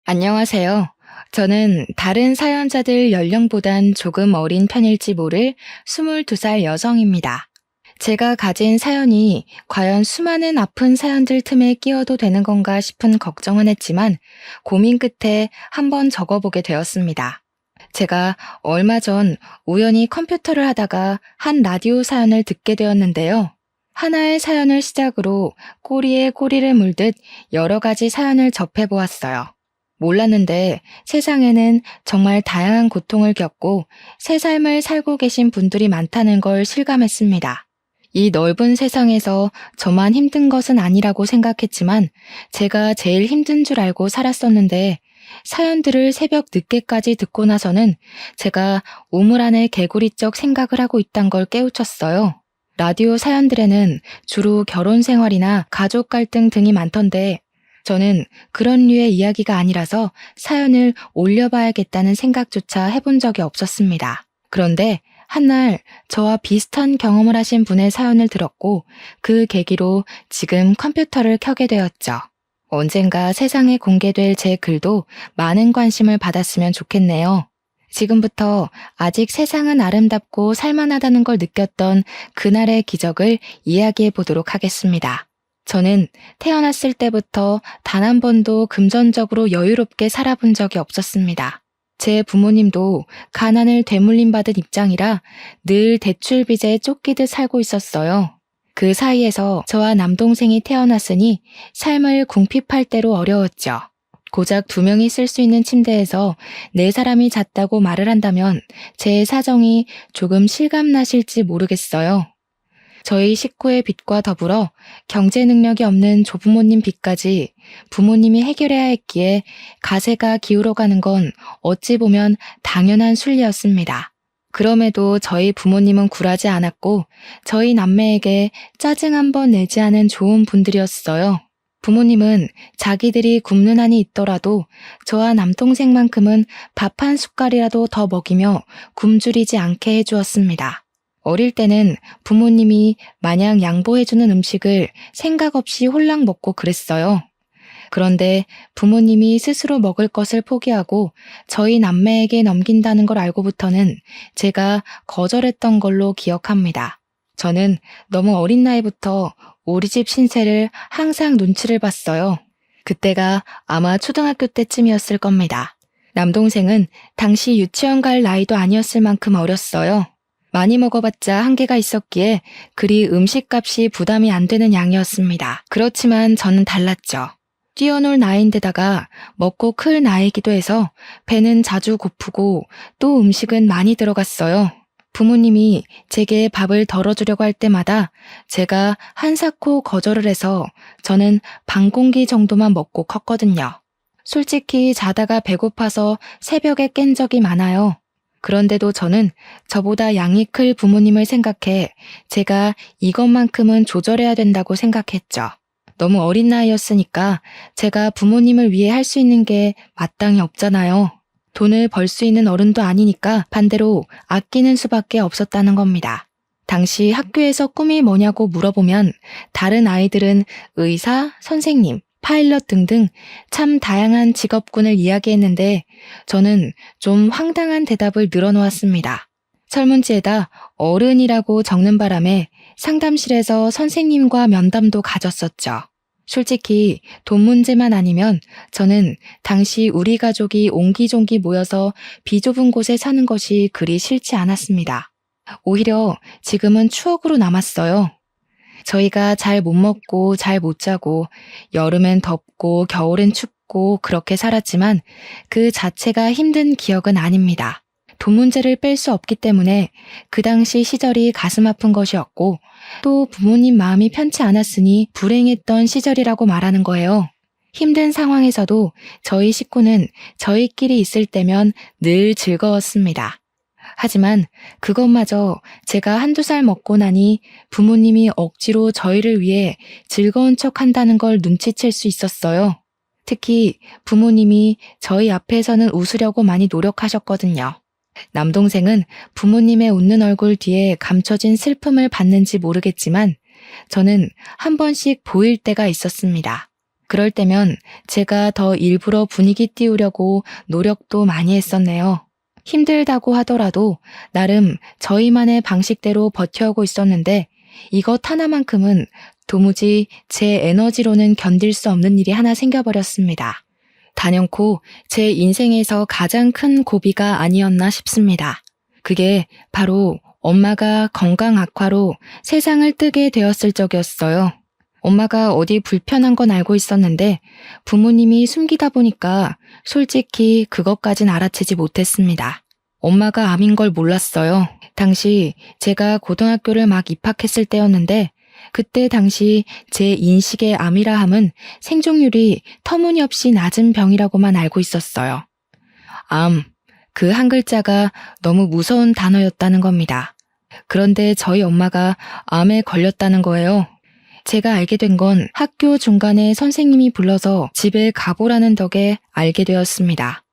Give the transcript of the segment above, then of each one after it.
안녕하세요. 저는 다른 사연자들 연령보단 조금 어린 편일지 모를 22살 여성입니다. 제가 가진 사연이 과연 수많은 아픈 사연들 틈에 끼워도 되는 건가 싶은 걱정은 했지만 고민 끝에 한번 적어보게 되었습니다. 제가 얼마 전 우연히 컴퓨터를 하다가 한 라디오 사연을 듣게 되었는데요. 하나의 사연을 시작으로 꼬리에 꼬리를 물듯 여러 가지 사연을 접해보았어요. 몰랐는데 세상에는 정말 다양한 고통을 겪고 새 삶을 살고 계신 분들이 많다는 걸 실감했습니다. 이 넓은 세상에서 저만 힘든 것은 아니라고 생각했지만 제가 제일 힘든 줄 알고 살았었는데 사연들을 새벽 늦게까지 듣고 나서는 제가 우물 안에 개구리적 생각을 하고 있단 걸 깨우쳤어요. 라디오 사연들에는 주로 결혼 생활이나 가족 갈등 등이 많던데 저는 그런 류의 이야기가 아니라서 사연을 올려봐야겠다는 생각조차 해본 적이 없었습니다. 그런데 한날 저와 비슷한 경험을 하신 분의 사연을 들었고 그 계기로 지금 컴퓨터를 켜게 되었죠. 언젠가 세상에 공개될 제 글도 많은 관심을 받았으면 좋겠네요. 지금부터 아직 세상은 아름답고 살만하다는 걸 느꼈던 그날의 기적을 이야기해 보도록 하겠습니다. 저는 태어났을 때부터 단 한 번도 금전적으로 여유롭게 살아본 적이 없었습니다. 제 부모님도 가난을 되물림 받은 입장이라 늘 대출빚에 쫓기듯 살고 있었어요. 그 사이에서 저와 남동생이 태어났으니 삶을 궁핍할 대로 어려웠죠. 고작 2명이 쓸 수 있는 침대에서 4사람이 잤다고 말을 한다면 제 사정이 조금 실감나실지 모르겠어요. 저희 식구의 빚과 더불어 경제 능력이 없는 조부모님 빚까지 부모님이 해결해야 했기에 가세가 기울어가는 건 어찌 보면 당연한 순리였습니다. 그럼에도 저희 부모님은 굴하지 않았고 저희 남매에게 짜증 한 번 내지 않은 좋은 분들이었어요. 부모님은 자기들이 굶는 한이 있더라도 저와 남동생만큼은 밥 한 숟갈이라도 더 먹이며 굶주리지 않게 해주었습니다. 어릴 때는 부모님이 마냥 양보해주는 음식을 생각 없이 홀랑 먹고 그랬어요. 그런데 부모님이 스스로 먹을 것을 포기하고 저희 남매에게 넘긴다는 걸 알고부터는 제가 거절했던 걸로 기억합니다. 저는 너무 어린 나이부터 우리 집 신세를 항상 눈치를 봤어요. 그때가 아마 초등학교 때쯤이었을 겁니다. 남동생은 당시 유치원 갈 나이도 아니었을 만큼 어렸어요. 많이 먹어봤자 한계가 있었기에 그리 음식값이 부담이 안 되는 양이었습니다. 그렇지만 저는 달랐죠. 뛰어놀 나이인데다가 먹고 클 나이기도 해서 배는 자주 고프고 또 음식은 많이 들어갔어요. 부모님이 제게 밥을 덜어주려고 할 때마다 제가 한사코 거절을 해서 저는 반 공기 정도만 먹고 컸거든요. 솔직히 자다가 배고파서 새벽에 깬 적이 많아요. 그런데도 저는 저보다 양이 클 부모님을 생각해 제가 이것만큼은 조절해야 된다고 생각했죠. 너무 어린 나이였으니까 제가 부모님을 위해 할 수 있는 게 마땅히 없잖아요. 돈을 벌 수 있는 어른도 아니니까 반대로 아끼는 수밖에 없었다는 겁니다. 당시 학교에서 꿈이 뭐냐고 물어보면 다른 아이들은 의사, 선생님, 파일럿 등등 참 다양한 직업군을 이야기했는데 저는 좀 황당한 대답을 늘어놓았습니다. 설문지에다 어른이라고 적는 바람에 상담실에서 선생님과 면담도 가졌었죠. 솔직히 돈 문제만 아니면 저는 당시 우리 가족이 옹기종기 모여서 비좁은 곳에 사는 것이 그리 싫지 않았습니다. 오히려 지금은 추억으로 남았어요. 저희가 잘 못 먹고 잘 못 자고 여름엔 덥고 겨울엔 춥고 그렇게 살았지만 그 자체가 힘든 기억은 아닙니다. 돈 문제를 뺄 수 없기 때문에 그 당시 시절이 가슴 아픈 것이었고 또 부모님 마음이 편치 않았으니 불행했던 시절이라고 말하는 거예요. 힘든 상황에서도 저희 식구는 저희끼리 있을 때면 늘 즐거웠습니다. 하지만 그것마저 제가 1~2살 먹고 나니 부모님이 억지로 저희를 위해 즐거운 척 한다는 걸 눈치챌 수 있었어요. 특히 부모님이 저희 앞에서는 웃으려고 많이 노력하셨거든요. 남동생은 부모님의 웃는 얼굴 뒤에 감춰진 슬픔을 봤는지 모르겠지만 저는 한 번씩 보일 때가 있었습니다. 그럴 때면 제가 더 일부러 분위기 띄우려고 노력도 많이 했었네요. 힘들다고 하더라도 나름 저희만의 방식대로 버텨오고 있었는데 이것 하나만큼은 도무지 제 에너지로는 견딜 수 없는 일이 하나 생겨버렸습니다. 단연코 제 인생에서 가장 큰 고비가 아니었나 싶습니다. 그게 바로 엄마가 건강 악화로 세상을 뜨게 되었을 적이었어요. 엄마가 어디 불편한 건 알고 있었는데 부모님이 숨기다 보니까 솔직히 그것까진 알아채지 못했습니다. 엄마가 암인 걸 몰랐어요. 당시 제가 고등학교를 막 입학했을 때였는데 그때 당시 제 인식의 암이라 함은 생존율이 터무니없이 낮은 병이라고만 알고 있었어요. 암, 그 한 글자가 너무 무서운 단어였다는 겁니다. 그런데 저희 엄마가 암에 걸렸다는 거예요. 제가 알게 된 건 학교 중간에 선생님이 불러서 집에 가보라는 덕에 알게 되었습니다.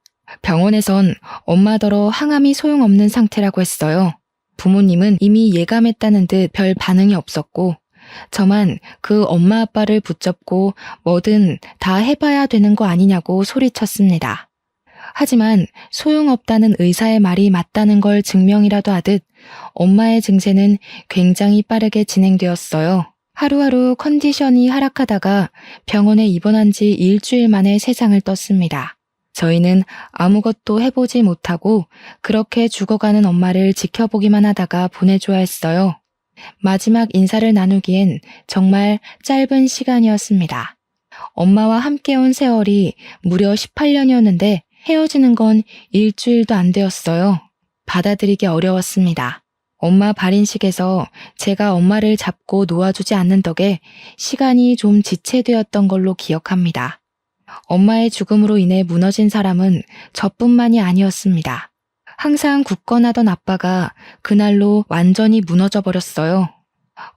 병원에선 엄마더러 항암이 소용없는 상태라고 했어요. 부모님은 이미 예감했다는 듯 별 반응이 없었고 저만 그 엄마 아빠를 붙잡고 뭐든 다 해봐야 되는 거 아니냐고 소리쳤습니다. 하지만 소용없다는 의사의 말이 맞다는 걸 증명이라도 하듯 엄마의 증세는 굉장히 빠르게 진행되었어요. 하루하루 컨디션이 하락하다가 병원에 입원한 지 일주일 만에 세상을 떴습니다. 저희는 아무것도 해보지 못하고 그렇게 죽어가는 엄마를 지켜보기만 하다가 보내줘야 했어요. 마지막 인사를 나누기엔 정말 짧은 시간이었습니다. 엄마와 함께 온 세월이 무려 18년이었는데 헤어지는 건 일주일도 안 되었어요. 받아들이기 어려웠습니다. 엄마 발인식에서 제가 엄마를 잡고 놓아주지 않는 덕에 시간이 좀 지체되었던 걸로 기억합니다. 엄마의 죽음으로 인해 무너진 사람은 저뿐만이 아니었습니다. 항상 굳건하던 아빠가 그날로 완전히 무너져 버렸어요.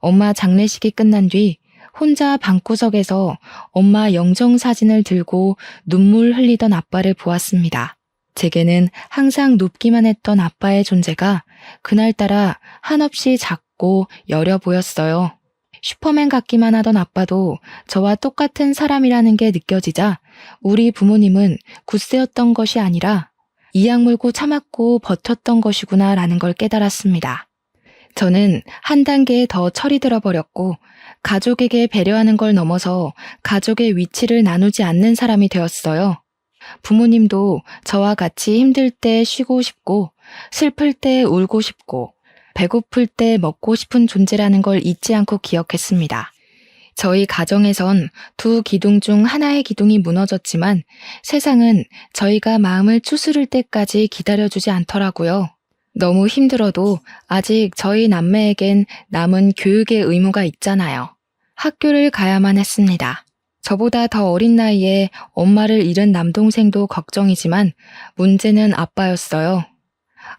엄마 장례식이 끝난 뒤 혼자 방구석에서 엄마 영정사진을 들고 눈물 흘리던 아빠를 보았습니다. 제게는 항상 높기만 했던 아빠의 존재가 그날따라 한없이 작고 여려 보였어요. 슈퍼맨 같기만 하던 아빠도 저와 똑같은 사람이라는 게 느껴지자 우리 부모님은 굳세였던 것이 아니라 이악 물고 참았고 버텼던 것이구나라는 걸 깨달았습니다. 저는 한 단계 더 철이 들어버렸고 가족에게 배려하는 걸 넘어서 가족의 위치를 나누지 않는 사람이 되었어요. 부모님도 저와 같이 힘들 때 쉬고 싶고 슬플 때 울고 싶고 배고플 때 먹고 싶은 존재라는 걸 잊지 않고 기억했습니다. 저희 가정에선 두 기둥 중 하나의 기둥이 무너졌지만 세상은 저희가 마음을 추스를 때까지 기다려주지 않더라고요. 너무 힘들어도 아직 저희 남매에겐 남은 교육의 의무가 있잖아요. 학교를 가야만 했습니다. 저보다 더 어린 나이에 엄마를 잃은 남동생도 걱정이지만 문제는 아빠였어요.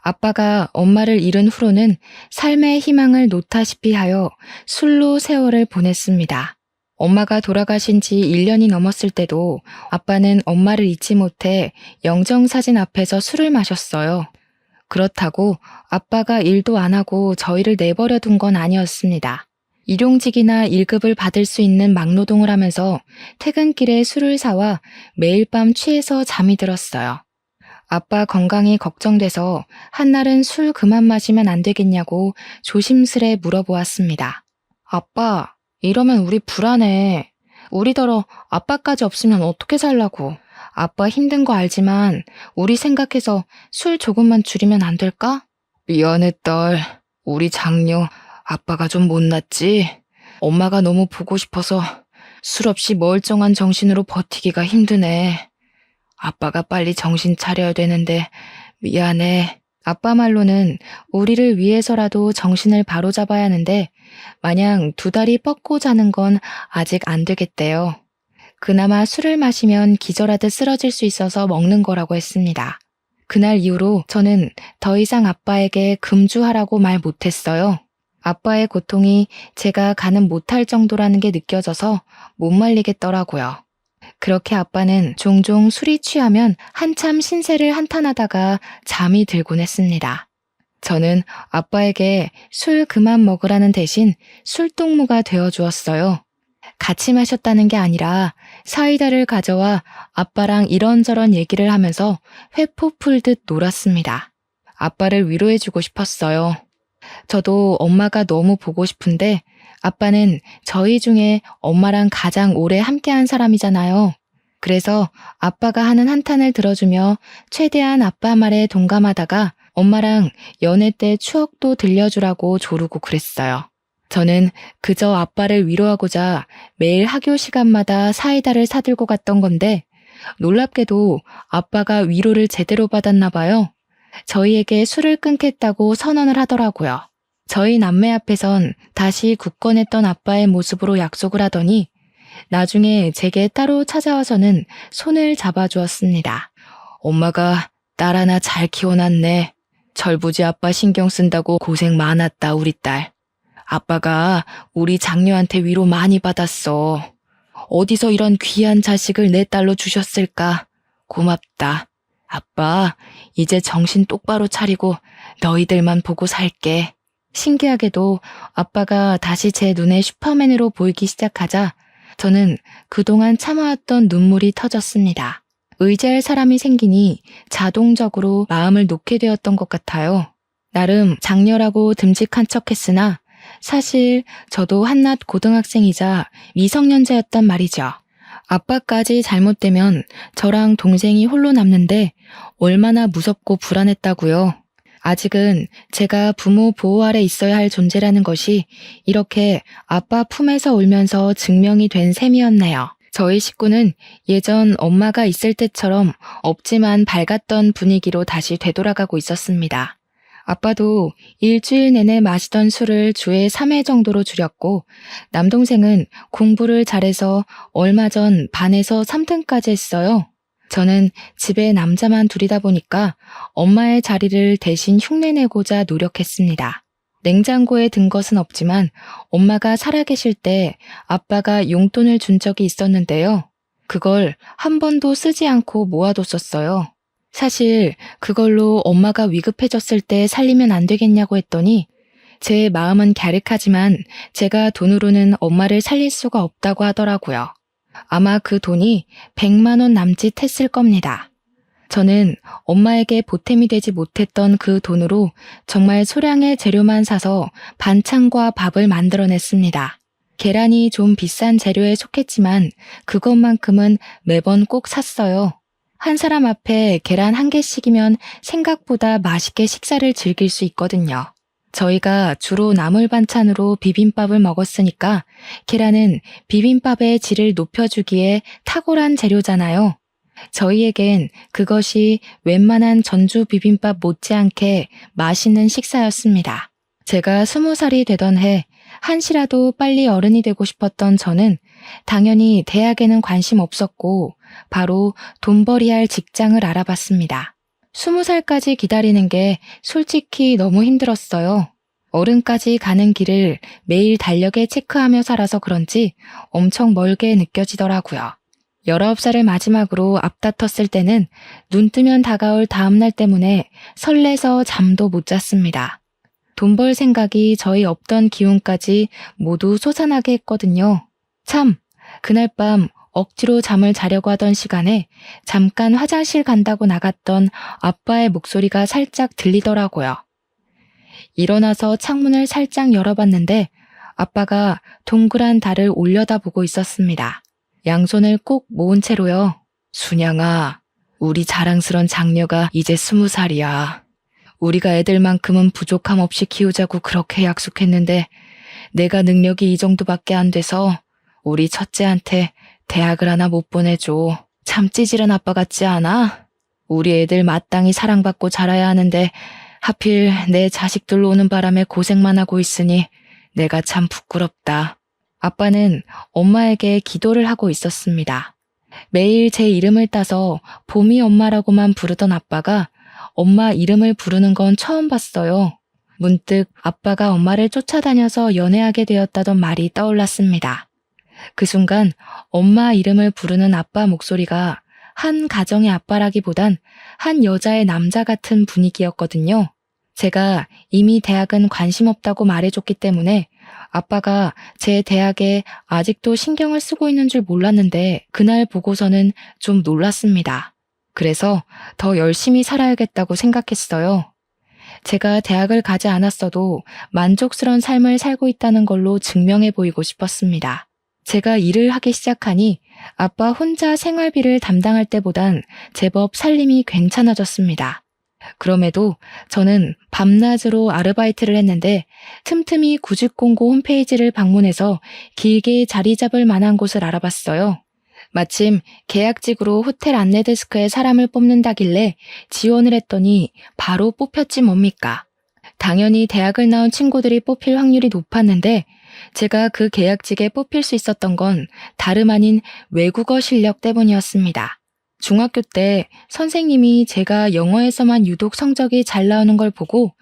아빠가 엄마를 잃은 후로는 삶의 희망을 놓다시피 하여 술로 세월을 보냈습니다. 엄마가 돌아가신 지 1년이 넘었을 때도 아빠는 엄마를 잊지 못해 영정사진 앞에서 술을 마셨어요. 그렇다고 아빠가 일도 안 하고 저희를 내버려 둔 건 아니었습니다. 일용직이나 1급을 받을 수 있는 막노동을 하면서 퇴근길에 술을 사와 매일 밤 취해서 잠이 들었어요. 아빠 건강이 걱정돼서 한날은 술 그만 마시면 안 되겠냐고 조심스레 물어보았습니다. 아빠, 이러면 우리 불안해. 우리더러 아빠까지 없으면 어떻게 살라고. 아빠 힘든 거 알지만 우리 생각해서 술 조금만 줄이면 안 될까? 미안해 딸. 우리 장녀 아빠가 좀 못났지? 엄마가 너무 보고 싶어서 술 없이 멀쩡한 정신으로 버티기가 힘드네. 아빠가 빨리 정신 차려야 되는데 미안해. 아빠 말로는 우리를 위해서라도 정신을 바로잡아야 하는데 마냥 두 다리 뻗고 자는 건 아직 안 되겠대요. 그나마 술을 마시면 기절하듯 쓰러질 수 있어서 먹는 거라고 했습니다. 그날 이후로 저는 더 이상 아빠에게 금주하라고 말 못했어요. 아빠의 고통이 제가 가늠 못할 정도라는 게 느껴져서 못 말리겠더라고요. 그렇게 아빠는 종종 술이 취하면 한참 신세를 한탄하다가 잠이 들곤 했습니다. 저는 아빠에게 술 그만 먹으라는 대신 술동무가 되어주었어요. 같이 마셨다는 게 아니라 사이다를 가져와 아빠랑 이런저런 얘기를 하면서 회포 풀듯 놀았습니다. 아빠를 위로해주고 싶었어요. 저도 엄마가 너무 보고 싶은데 아빠는 저희 중에 엄마랑 가장 오래 함께한 사람이잖아요. 그래서 아빠가 하는 한탄을 들어주며 최대한 아빠 말에 동감하다가 엄마랑 연애 때 추억도 들려주라고 조르고 그랬어요. 저는 그저 아빠를 위로하고자 매일 학교 시간마다 사이다를 사들고 갔던 건데 놀랍게도 아빠가 위로를 제대로 받았나 봐요. 저희에게 술을 끊겠다고 선언을 하더라고요. 저희 남매 앞에선 다시 굳건했던 아빠의 모습으로 약속을 하더니 나중에 제게 따로 찾아와서는 손을 잡아주었습니다. 엄마가 딸 하나 잘 키워놨네. 철부지 아빠 신경 쓴다고 고생 많았다, 우리 딸. 아빠가 우리 장녀한테 위로 많이 받았어. 어디서 이런 귀한 자식을 내 딸로 주셨을까? 고맙다. 아빠, 이제 정신 똑바로 차리고 너희들만 보고 살게. 신기하게도 아빠가 다시 제 눈에 슈퍼맨으로 보이기 시작하자 저는 그동안 참아왔던 눈물이 터졌습니다. 의지할 사람이 생기니 자동적으로 마음을 놓게 되었던 것 같아요. 나름 장녀라고 듬직한 척했으나 사실 저도 한낱 고등학생이자 미성년자였단 말이죠. 아빠까지 잘못되면 저랑 동생이 홀로 남는데 얼마나 무섭고 불안했다고요. 아직은 제가 부모 보호 아래 있어야 할 존재라는 것이 이렇게 아빠 품에서 울면서 증명이 된 셈이었네요. 저희 식구는 예전 엄마가 있을 때처럼 없지만 밝았던 분위기로 다시 되돌아가고 있었습니다. 아빠도 일주일 내내 마시던 술을 주에 3회 정도로 줄였고 남동생은 공부를 잘해서 얼마 전 반에서 3등까지 했어요. 저는 집에 남자만 둘이다 보니까 엄마의 자리를 대신 흉내내고자 노력했습니다. 냉장고에 든 것은 없지만 엄마가 살아계실 때 아빠가 용돈을 준 적이 있었는데요. 그걸 한 번도 쓰지 않고 모아뒀었어요. 사실 그걸로 엄마가 위급해졌을 때 살리면 안 되겠냐고 했더니 제 마음은 갸륵하지만 제가 돈으로는 엄마를 살릴 수가 없다고 하더라고요. 아마 그 돈이 100만 원 남짓 했을 겁니다. 저는 엄마에게 보탬이 되지 못했던 그 돈으로 정말 소량의 재료만 사서 반찬과 밥을 만들어냈습니다. 계란이 좀 비싼 재료에 속했지만 그것만큼은 매번 꼭 샀어요. 한 사람 앞에 계란 1개씩이면 생각보다 맛있게 식사를 즐길 수 있거든요. 저희가 주로 나물 반찬으로 비빔밥을 먹었으니까 계란은 비빔밥의 질을 높여주기에 탁월한 재료잖아요. 저희에겐 그것이 웬만한 전주 비빔밥 못지않게 맛있는 식사였습니다. 제가 20살이 되던 해 한시라도 빨리 어른이 되고 싶었던 저는 당연히 대학에는 관심 없었고 바로 돈벌이할 직장을 알아봤습니다. 20살까지 기다리는 게 솔직히 너무 힘들었어요. 어른까지 가는 길을 매일 달력에 체크하며 살아서 그런지 엄청 멀게 느껴지더라고요. 19살을 마지막으로 앞다퉜을 때는 눈 뜨면 다가올 다음날 때문에 설레서 잠도 못 잤습니다. 돈 벌 생각이 저희 없던 기운까지 모두 솟아나게 했거든요. 참, 그날 밤 억지로 잠을 자려고 하던 시간에 잠깐 화장실 간다고 나갔던 아빠의 목소리가 살짝 들리더라고요. 일어나서 창문을 살짝 열어봤는데 아빠가 동그란 달을 올려다보고 있었습니다. 양손을 꼭 모은 채로요. 순양아, 우리 자랑스런 장녀가 이제 20살이야. 우리가 애들만큼은 부족함 없이 키우자고 그렇게 약속했는데 내가 능력이 이 정도밖에 안 돼서 우리 첫째한테 대학을 하나 못 보내줘. 참 찌질한 아빠 같지 않아? 우리 애들 마땅히 사랑받고 자라야 하는데 하필 내 자식들로 오는 바람에 고생만 하고 있으니 내가 참 부끄럽다. 아빠는 엄마에게 기도를 하고 있었습니다. 매일 제 이름을 따서 봄이 엄마라고만 부르던 아빠가 엄마 이름을 부르는 건 처음 봤어요. 문득 아빠가 엄마를 쫓아다녀서 연애하게 되었다던 말이 떠올랐습니다. 그 순간 엄마 이름을 부르는 아빠 목소리가 한 가정의 아빠라기보단 한 여자의 남자 같은 분위기였거든요. 제가 이미 대학은 관심 없다고 말해줬기 때문에 아빠가 제 대학에 아직도 신경을 쓰고 있는 줄 몰랐는데 그날 보고서는 좀 놀랐습니다. 그래서 더 열심히 살아야겠다고 생각했어요. 제가 대학을 가지 않았어도 만족스러운 삶을 살고 있다는 걸로 증명해 보이고 싶었습니다. 제가 일을 하기 시작하니 아빠 혼자 생활비를 담당할 때보단 제법 살림이 괜찮아졌습니다. 그럼에도 저는 밤낮으로 아르바이트를 했는데 틈틈이 구직공고 홈페이지를 방문해서 길게 자리 잡을 만한 곳을 알아봤어요. 마침 계약직으로 호텔 안내데스크에 사람을 뽑는다길래 지원을 했더니 바로 뽑혔지 뭡니까. 당연히 대학을 나온 친구들이 뽑힐 확률이 높았는데 제가 그 계약직에 뽑힐 수 있었던 건 다름 아닌 외국어 실력 때문이었습니다. 중학교 때 선생님이 제가 영어에서만 유독 성적이 잘 나오는 걸 보고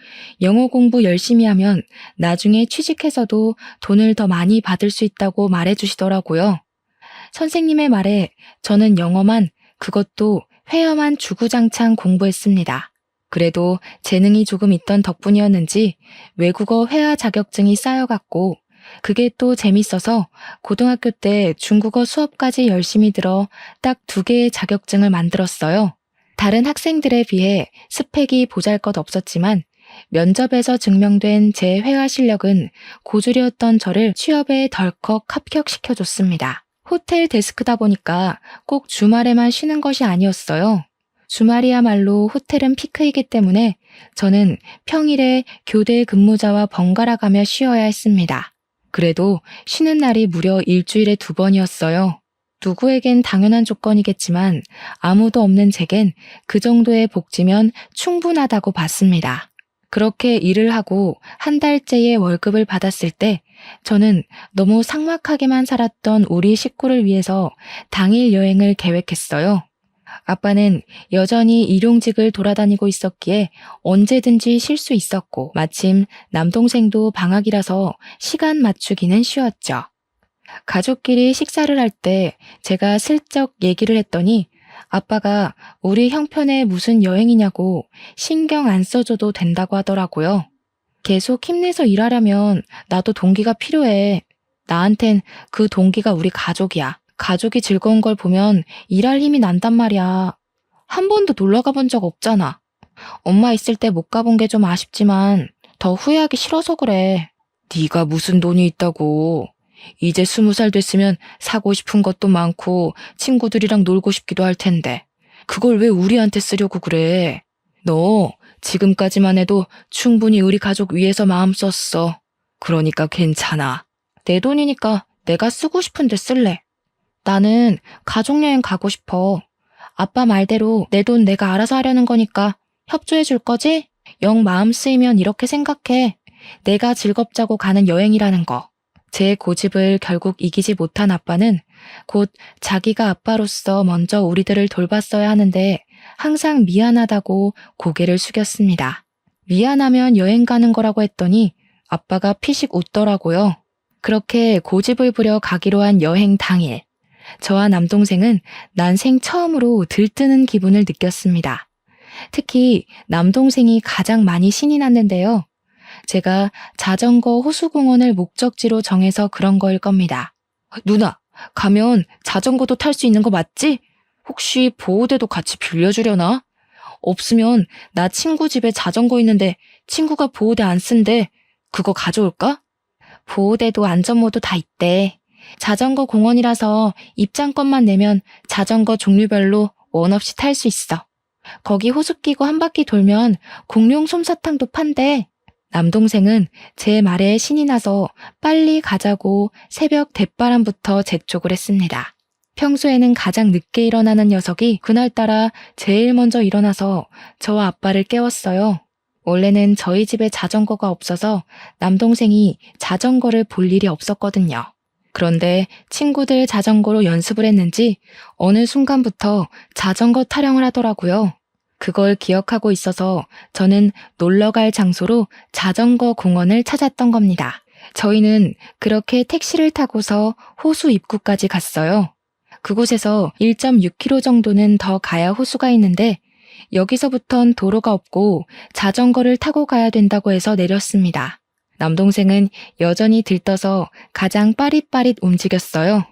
영어 공부 열심히 하면 나중에 취직해서도 돈을 더 많이 받을 수 있다고 말해주시더라고요. 선생님의 말에 저는 영어만, 그것도 회화만 주구장창 공부했습니다. 그래도 재능이 조금 있던 덕분이었는지 외국어 회화 자격증이 쌓여갔고 그게 또 재밌어서 고등학교 때 중국어 수업까지 열심히 들어 딱 2개의 자격증을 만들었어요. 다른 학생들에 비해 스펙이 보잘것없었지만 면접에서 증명된 제 회화 실력은 고졸이었던 저를 취업에 덜컥 합격시켜줬습니다. 호텔 데스크다 보니까 꼭 주말에만 쉬는 것이 아니었어요. 주말이야말로 호텔은 피크이기 때문에 저는 평일에 교대 근무자와 번갈아 가며 쉬어야 했습니다. 그래도 쉬는 날이 무려 일주일에 2번이었어요. 누구에겐 당연한 조건이겠지만 아무도 없는 제겐 그 정도의 복지면 충분하다고 봤습니다. 그렇게 일을 하고 한 달째의 월급을 받았을 때 저는 너무 삭막하게만 살았던 우리 식구를 위해서 당일 여행을 계획했어요. 아빠는 여전히 일용직을 돌아다니고 있었기에 언제든지 쉴 수 있었고 마침 남동생도 방학이라서 시간 맞추기는 쉬웠죠. 가족끼리 식사를 할 때 제가 슬쩍 얘기를 했더니 아빠가 우리 형편에 무슨 여행이냐고 신경 안 써줘도 된다고 하더라고요. 계속 힘내서 일하려면 나도 동기가 필요해. 나한텐 그 동기가 우리 가족이야. 가족이 즐거운 걸 보면 일할 힘이 난단 말이야. 한 번도 놀러 가본 적 없잖아. 엄마 있을 때 못 가본 게 좀 아쉽지만 더 후회하기 싫어서 그래. 네가 무슨 돈이 있다고. 이제 20살 됐으면 사고 싶은 것도 많고 친구들이랑 놀고 싶기도 할 텐데. 그걸 왜 우리한테 쓰려고 그래. 너 지금까지만 해도 충분히 우리 가족 위해서 마음 썼어. 그러니까 괜찮아. 내 돈이니까 내가 쓰고 싶은데 쓸래. 나는 가족여행 가고 싶어. 아빠 말대로 내 돈 내가 알아서 하려는 거니까 협조해 줄 거지? 영 마음 쓰이면 이렇게 생각해. 내가 즐겁자고 가는 여행이라는 거. 제 고집을 결국 이기지 못한 아빠는 곧 자기가 아빠로서 먼저 우리들을 돌봤어야 하는데 항상 미안하다고 고개를 숙였습니다. 미안하면 여행 가는 거라고 했더니 아빠가 피식 웃더라고요. 그렇게 고집을 부려 가기로 한 여행 당일. 저와 남동생은 난생 처음으로 들뜨는 기분을 느꼈습니다. 특히 남동생이 가장 많이 신이 났는데요. 제가 자전거 호수공원을 목적지로 정해서 그런 거일 겁니다. 누나, 가면 자전거도 탈 수 있는 거 맞지? 혹시 보호대도 같이 빌려주려나? 없으면 나 친구 집에 자전거 있는데 친구가 보호대 안 쓴대. 그거 가져올까? 보호대도 안전모도 다 있대. 자전거 공원이라서 입장권만 내면 자전거 종류별로 원 없이 탈 수 있어. 거기 호수 끼고 한 바퀴 돌면 공룡 솜사탕도 판대. 남동생은 제 말에 신이 나서 빨리 가자고 새벽 대바람부터 재촉을 했습니다. 평소에는 가장 늦게 일어나는 녀석이 그날따라 제일 먼저 일어나서 저와 아빠를 깨웠어요. 원래는 저희 집에 자전거가 없어서 남동생이 자전거를 볼 일이 없었거든요. 그런데 친구들 자전거로 연습을 했는지 어느 순간부터 자전거 타령을 하더라고요. 그걸 기억하고 있어서 저는 놀러갈 장소로 자전거 공원을 찾았던 겁니다. 저희는 그렇게 택시를 타고서 호수 입구까지 갔어요. 그곳에서 1.6km 정도는 더 가야 호수가 있는데 여기서부턴 도로가 없고 자전거를 타고 가야 된다고 해서 내렸습니다. 남동생은 여전히 들떠서 가장 빠릿빠릿 움직였어요.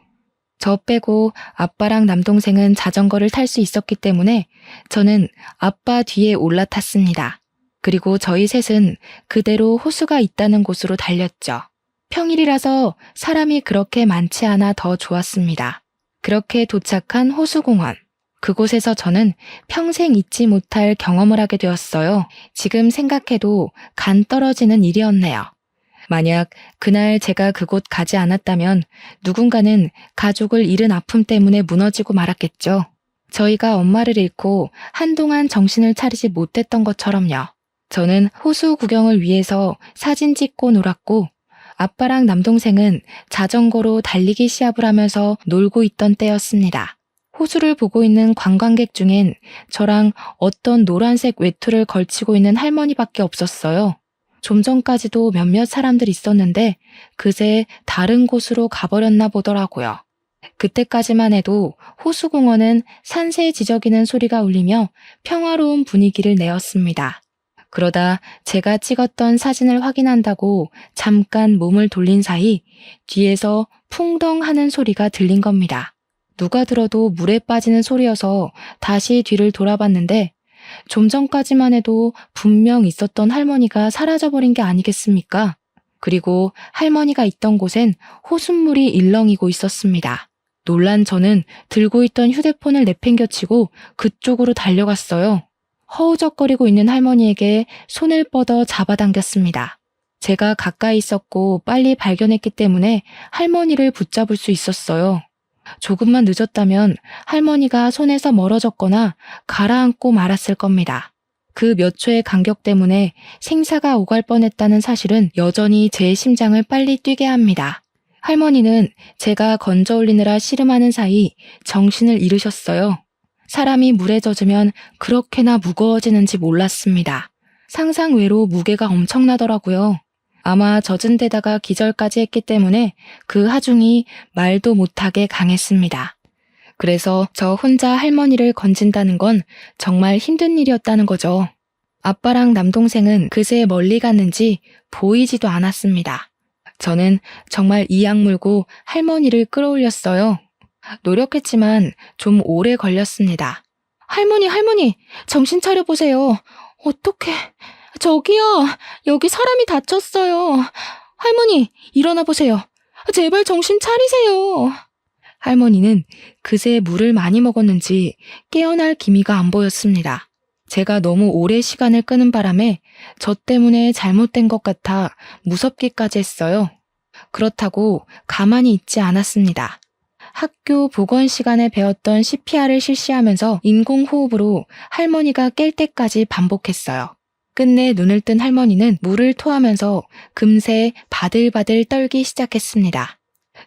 저 빼고 아빠랑 남동생은 자전거를 탈 수 있었기 때문에 저는 아빠 뒤에 올라탔습니다. 그리고 저희 셋은 그대로 호수가 있다는 곳으로 달렸죠. 평일이라서 사람이 그렇게 많지 않아 더 좋았습니다. 그렇게 도착한 호수공원. 그곳에서 저는 평생 잊지 못할 경험을 하게 되었어요. 지금 생각해도 간 떨어지는 일이었네요. 만약 그날 제가 그곳 가지 않았다면 누군가는 가족을 잃은 아픔 때문에 무너지고 말았겠죠. 저희가 엄마를 잃고 한동안 정신을 차리지 못했던 것처럼요. 저는 호수 구경을 위해서 사진 찍고 놀았고 아빠랑 남동생은 자전거로 달리기 시합을 하면서 놀고 있던 때였습니다. 호수를 보고 있는 관광객 중엔 저랑 어떤 노란색 외투를 걸치고 있는 할머니밖에 없었어요. 좀 전까지도 몇몇 사람들이 있었는데 그새 다른 곳으로 가버렸나 보더라고요. 그때까지만 해도 호수공원은 산새 지저귀는 소리가 울리며 평화로운 분위기를 내었습니다. 그러다 제가 찍었던 사진을 확인한다고 잠깐 몸을 돌린 사이 뒤에서 풍덩 하는 소리가 들린 겁니다. 누가 들어도 물에 빠지는 소리여서 다시 뒤를 돌아봤는데 좀 전까지만 해도 분명 있었던 할머니가 사라져버린 게 아니겠습니까? 그리고 할머니가 있던 곳엔 호숫물이 일렁이고 있었습니다. 놀란 저는 들고 있던 휴대폰을 내팽겨치고 그쪽으로 달려갔어요. 허우적거리고 있는 할머니에게 손을 뻗어 잡아당겼습니다. 제가 가까이 있었고 빨리 발견했기 때문에 할머니를 붙잡을 수 있었어요. 조금만 늦었다면 할머니가 손에서 멀어졌거나 가라앉고 말았을 겁니다. 그 몇 초의 간격 때문에 생사가 오갈 뻔했다는 사실은 여전히 제 심장을 빨리 뛰게 합니다. 할머니는 제가 건져 올리느라 씨름하는 사이 정신을 잃으셨어요. 사람이 물에 젖으면 그렇게나 무거워지는지 몰랐습니다. 상상 외로 무게가 엄청나더라고요. 아마 젖은 데다가 기절까지 했기 때문에 그 하중이 말도 못하게 강했습니다. 그래서 저 혼자 할머니를 건진다는 건 정말 힘든 일이었다는 거죠. 아빠랑 남동생은 그새 멀리 갔는지 보이지도 않았습니다. 저는 정말 이악 물고 할머니를 끌어올렸어요. 노력했지만 좀 오래 걸렸습니다. 할머니, 정신 차려보세요. 어떡해. 저기요, 여기 사람이 다쳤어요. 할머니, 일어나 보세요. 제발 정신 차리세요. 할머니는 그새 물을 많이 먹었는지 깨어날 기미가 안 보였습니다. 제가 너무 오래 시간을 끄는 바람에 저 때문에 잘못된 것 같아 무섭기까지 했어요. 그렇다고 가만히 있지 않았습니다. 학교 보건 시간에 배웠던 CPR을 실시하면서 인공호흡으로 할머니가 깰 때까지 반복했어요. 끝내 눈을 뜬 할머니는 물을 토하면서 금세 바들바들 떨기 시작했습니다.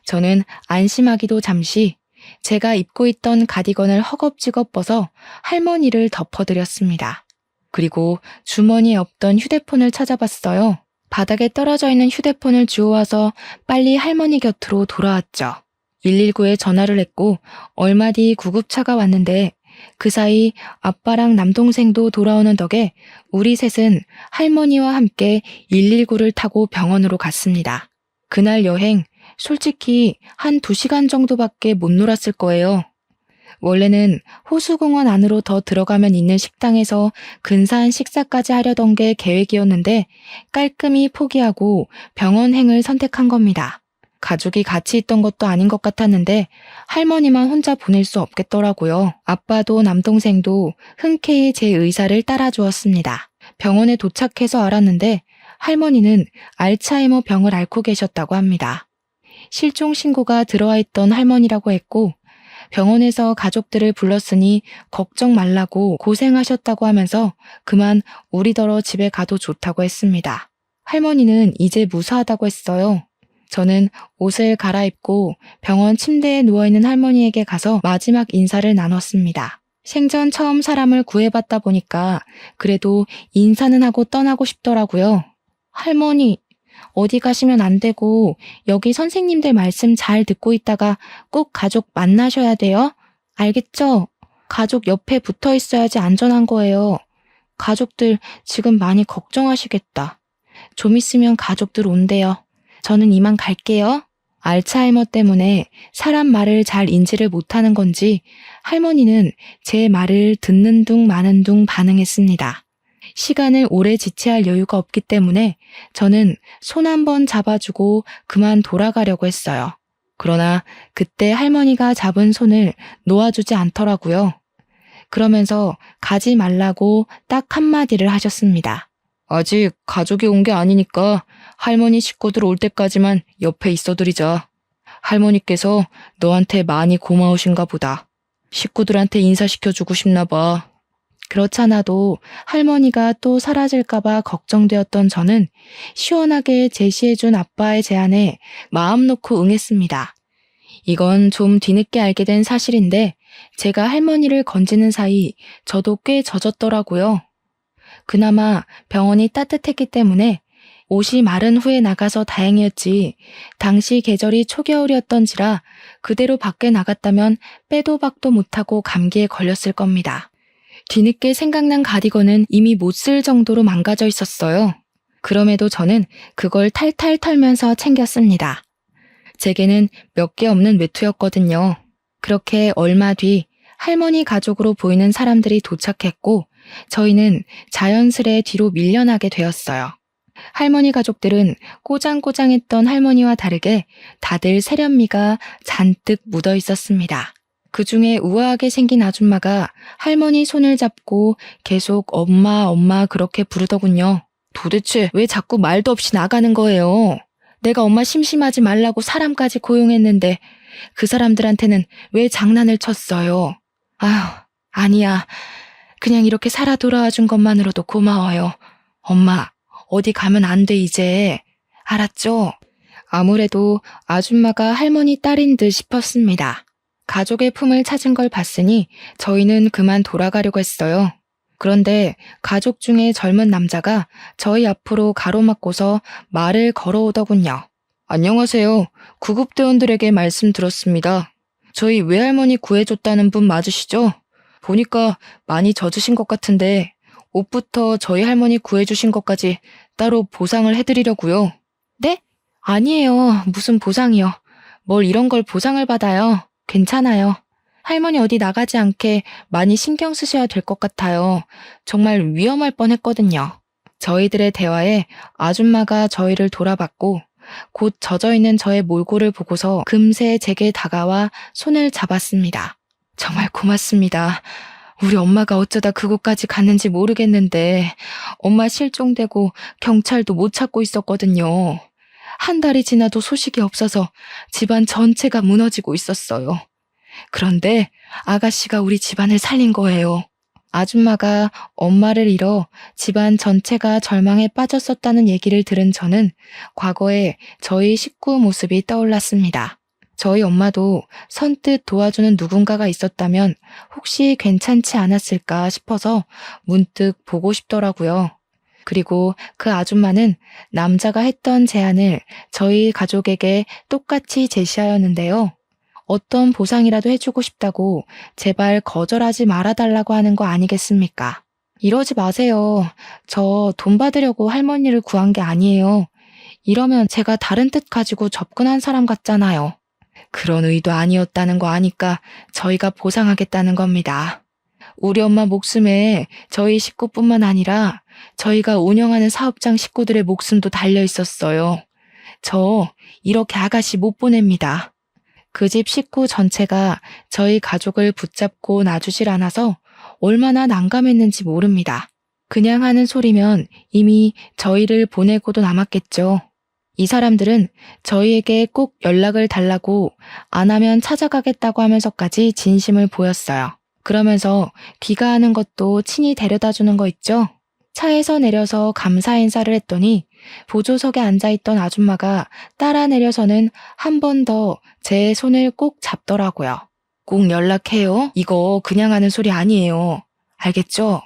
저는 안심하기도 잠시 제가 입고 있던 가디건을 허겁지겁 벗어 할머니를 덮어드렸습니다. 그리고 주머니에 없던 휴대폰을 찾아봤어요. 바닥에 떨어져 있는 휴대폰을 주워와서 빨리 할머니 곁으로 돌아왔죠. 119에 전화를 했고 얼마 뒤 구급차가 왔는데 그 사이 아빠랑 남동생도 돌아오는 덕에 우리 셋은 할머니와 함께 119를 타고 병원으로 갔습니다. 그날 여행 솔직히 한 2시간 정도밖에 못 놀았을 거예요. 원래는 호수공원 안으로 더 들어가면 있는 식당에서 근사한 식사까지 하려던 게 계획이었는데 깔끔히 포기하고 병원행을 선택한 겁니다. 가족이 같이 있던 것도 아닌 것 같았는데 할머니만 혼자 보낼 수 없겠더라고요. 아빠도 남동생도 흔쾌히 제 의사를 따라주었습니다. 병원에 도착해서 알았는데 할머니는 알츠하이머 병을 앓고 계셨다고 합니다. 실종 신고가 들어와 있던 할머니라고 했고 병원에서 가족들을 불렀으니 걱정 말라고 고생하셨다고 하면서 그만 우리더러 집에 가도 좋다고 했습니다. 할머니는 이제 무사하다고 했어요. 저는 옷을 갈아입고 병원 침대에 누워있는 할머니에게 가서 마지막 인사를 나눴습니다. 생전 처음 사람을 구해봤다 보니까 그래도 인사는 하고 떠나고 싶더라고요. 할머니, 어디 가시면 안 되고 여기 선생님들 말씀 잘 듣고 있다가 꼭 가족 만나셔야 돼요. 알겠죠? 가족 옆에 붙어 있어야지 안전한 거예요. 가족들 지금 많이 걱정하시겠다. 좀 있으면 가족들 온대요. 저는 이만 갈게요. 알츠하이머 때문에 사람 말을 잘 인지를 못하는 건지 할머니는 제 말을 듣는 둥 마는 둥 반응했습니다. 시간을 오래 지체할 여유가 없기 때문에 저는 손 한번 잡아주고 그만 돌아가려고 했어요. 그러나 그때 할머니가 잡은 손을 놓아주지 않더라고요. 그러면서 가지 말라고 딱 한마디를 하셨습니다. 아직 가족이 온 게 아니니까 할머니 식구들 올 때까지만 옆에 있어드리자. 할머니께서 너한테 많이 고마우신가 보다. 식구들한테 인사시켜주고 싶나 봐. 그렇잖아도 할머니가 또 사라질까봐 걱정되었던 저는 시원하게 제시해준 아빠의 제안에 마음 놓고 응했습니다. 이건 좀 뒤늦게 알게 된 사실인데 제가 할머니를 건지는 사이 저도 꽤 젖었더라고요. 그나마 병원이 따뜻했기 때문에 옷이 마른 후에 나가서 다행이었지 당시 계절이 초겨울이었던지라 그대로 밖에 나갔다면 빼도 박도 못하고 감기에 걸렸을 겁니다. 뒤늦게 생각난 가디건은 이미 못 쓸 정도로 망가져 있었어요. 그럼에도 저는 그걸 탈탈 털면서 챙겼습니다. 제게는 몇 개 없는 외투였거든요. 그렇게 얼마 뒤 할머니 가족으로 보이는 사람들이 도착했고 저희는 자연스레 뒤로 밀려나게 되었어요. 할머니 가족들은 꼬장꼬장했던 할머니와 다르게 다들 세련미가 잔뜩 묻어 있었습니다. 그 중에 우아하게 생긴 아줌마가 할머니 손을 잡고 계속 엄마 엄마 그렇게 부르더군요. 도대체 왜 자꾸 말도 없이 나가는 거예요? 내가 엄마 심심하지 말라고 사람까지 고용했는데 그 사람들한테는 왜 장난을 쳤어요? 아휴, 아니야. 그냥 이렇게 살아 돌아와 준 것만으로도 고마워요. 엄마, 어디 가면 안 돼 이제. 알았죠? 아무래도 아줌마가 할머니 딸인 듯 싶었습니다. 가족의 품을 찾은 걸 봤으니 저희는 그만 돌아가려고 했어요. 그런데 가족 중에 젊은 남자가 저희 앞으로 가로막고서 말을 걸어오더군요. 안녕하세요. 구급대원들에게 말씀 들었습니다. 저희 외할머니 구해줬다는 분 맞으시죠? 보니까 많이 젖으신 것 같은데 옷부터 저희 할머니 구해주신 것까지 따로 보상을 해드리려고요. 네? 아니에요. 무슨 보상이요. 뭘 이런 걸 보상을 받아요. 괜찮아요. 할머니 어디 나가지 않게 많이 신경 쓰셔야 될 것 같아요. 정말 위험할 뻔했거든요. 저희들의 대화에 아줌마가 저희를 돌아봤고 곧 젖어있는 저의 몰골을 보고서 금세 제게 다가와 손을 잡았습니다. 정말 고맙습니다. 우리 엄마가 어쩌다 그곳까지 갔는지 모르겠는데 엄마 실종되고 경찰도 못 찾고 있었거든요. 한 달이 지나도 소식이 없어서 집안 전체가 무너지고 있었어요. 그런데 아가씨가 우리 집안을 살린 거예요. 아줌마가 엄마를 잃어 집안 전체가 절망에 빠졌었다는 얘기를 들은 저는 과거에 저희 식구 모습이 떠올랐습니다. 저희 엄마도 선뜻 도와주는 누군가가 있었다면 혹시 괜찮지 않았을까 싶어서 문득 보고 싶더라고요. 그리고 그 아줌마는 남자가 했던 제안을 저희 가족에게 똑같이 제시하였는데요. 어떤 보상이라도 해주고 싶다고 제발 거절하지 말아달라고 하는 거 아니겠습니까? 이러지 마세요. 저 돈 받으려고 할머니를 구한 게 아니에요. 이러면 제가 다른 뜻 가지고 접근한 사람 같잖아요. 그런 의도 아니었다는 거 아니까 저희가 보상하겠다는 겁니다. 우리 엄마 목숨에 저희 식구뿐만 아니라 저희가 운영하는 사업장 식구들의 목숨도 달려 있었어요. 저 이렇게 아가씨 못 보냅니다. 그 집 식구 전체가 저희 가족을 붙잡고 놔주질 않아서 얼마나 난감했는지 모릅니다. 그냥 하는 소리면 이미 저희를 보내고도 남았겠죠. 이 사람들은 저희에게 꼭 연락을 달라고 안 하면 찾아가겠다고 하면서까지 진심을 보였어요. 그러면서 귀가하는 것도 친히 데려다 주는 거 있죠? 차에서 내려서 감사 인사를 했더니 보조석에 앉아있던 아줌마가 따라 내려서는 한 번 더 제 손을 꼭 잡더라고요. 꼭 연락해요. 이거 그냥 하는 소리 아니에요. 알겠죠?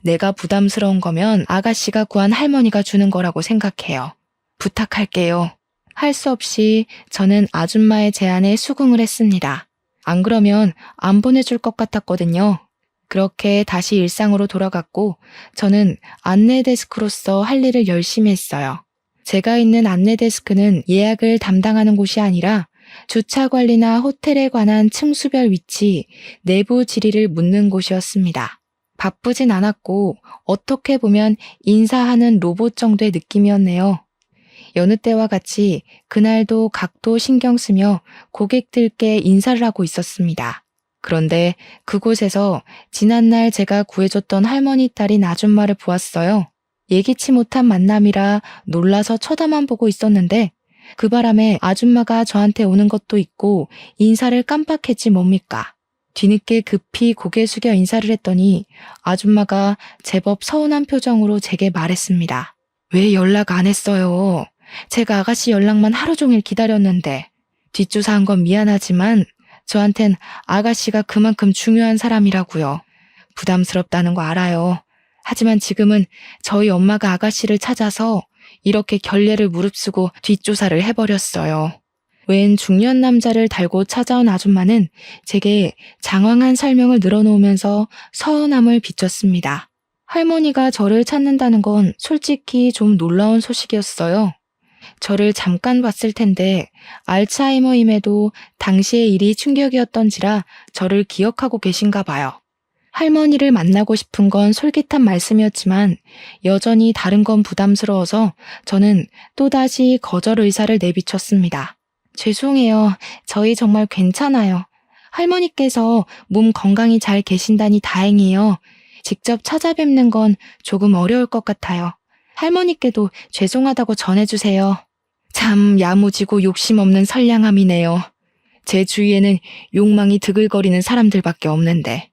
내가 부담스러운 거면 아가씨가 구한 할머니가 주는 거라고 생각해요. 부탁할게요. 할 수 없이 저는 아줌마의 제안에 수긍을 했습니다. 안 그러면 안 보내줄 것 같았거든요. 그렇게 다시 일상으로 돌아갔고 저는 안내 데스크로서 할 일을 열심히 했어요. 제가 있는 안내 데스크는 예약을 담당하는 곳이 아니라 주차 관리나 호텔에 관한 층수별 위치, 내부 질의를 묻는 곳이었습니다. 바쁘진 않았고 어떻게 보면 인사하는 로봇 정도의 느낌이었네요. 여느 때와 같이 그날도 각도 신경 쓰며 고객들께 인사를 하고 있었습니다. 그런데 그곳에서 지난날 제가 구해줬던 할머니 딸인 아줌마를 보았어요. 예기치 못한 만남이라 놀라서 쳐다만 보고 있었는데 그 바람에 아줌마가 저한테 오는 것도 있고 인사를 깜빡했지 뭡니까. 뒤늦게 급히 고개 숙여 인사를 했더니 아줌마가 제법 서운한 표정으로 제게 말했습니다. 왜 연락 안 했어요? 제가 아가씨 연락만 하루 종일 기다렸는데. 뒷조사한 건 미안하지만 저한텐 아가씨가 그만큼 중요한 사람이라고요. 부담스럽다는 거 알아요. 하지만 지금은 저희 엄마가 아가씨를 찾아서 이렇게 결례를 무릅쓰고 뒷조사를 해버렸어요. 웬 중년 남자를 달고 찾아온 아줌마는 제게 장황한 설명을 늘어놓으면서 서운함을 비췄습니다. 할머니가 저를 찾는다는 건 솔직히 좀 놀라운 소식이었어요. 저를 잠깐 봤을 텐데 알츠하이머임에도 당시의 일이 충격이었던지라 저를 기억하고 계신가 봐요. 할머니를 만나고 싶은 건 솔깃한 말씀이었지만 여전히 다른 건 부담스러워서 저는 또다시 거절 의사를 내비쳤습니다. 죄송해요. 저희 정말 괜찮아요. 할머니께서 몸 건강히 잘 계신다니 다행이에요. 직접 찾아뵙는 건 조금 어려울 것 같아요. 할머니께도 죄송하다고 전해주세요. 참 야무지고 욕심 없는 선량함이네요. 제 주위에는 욕망이 드글거리는 사람들밖에 없는데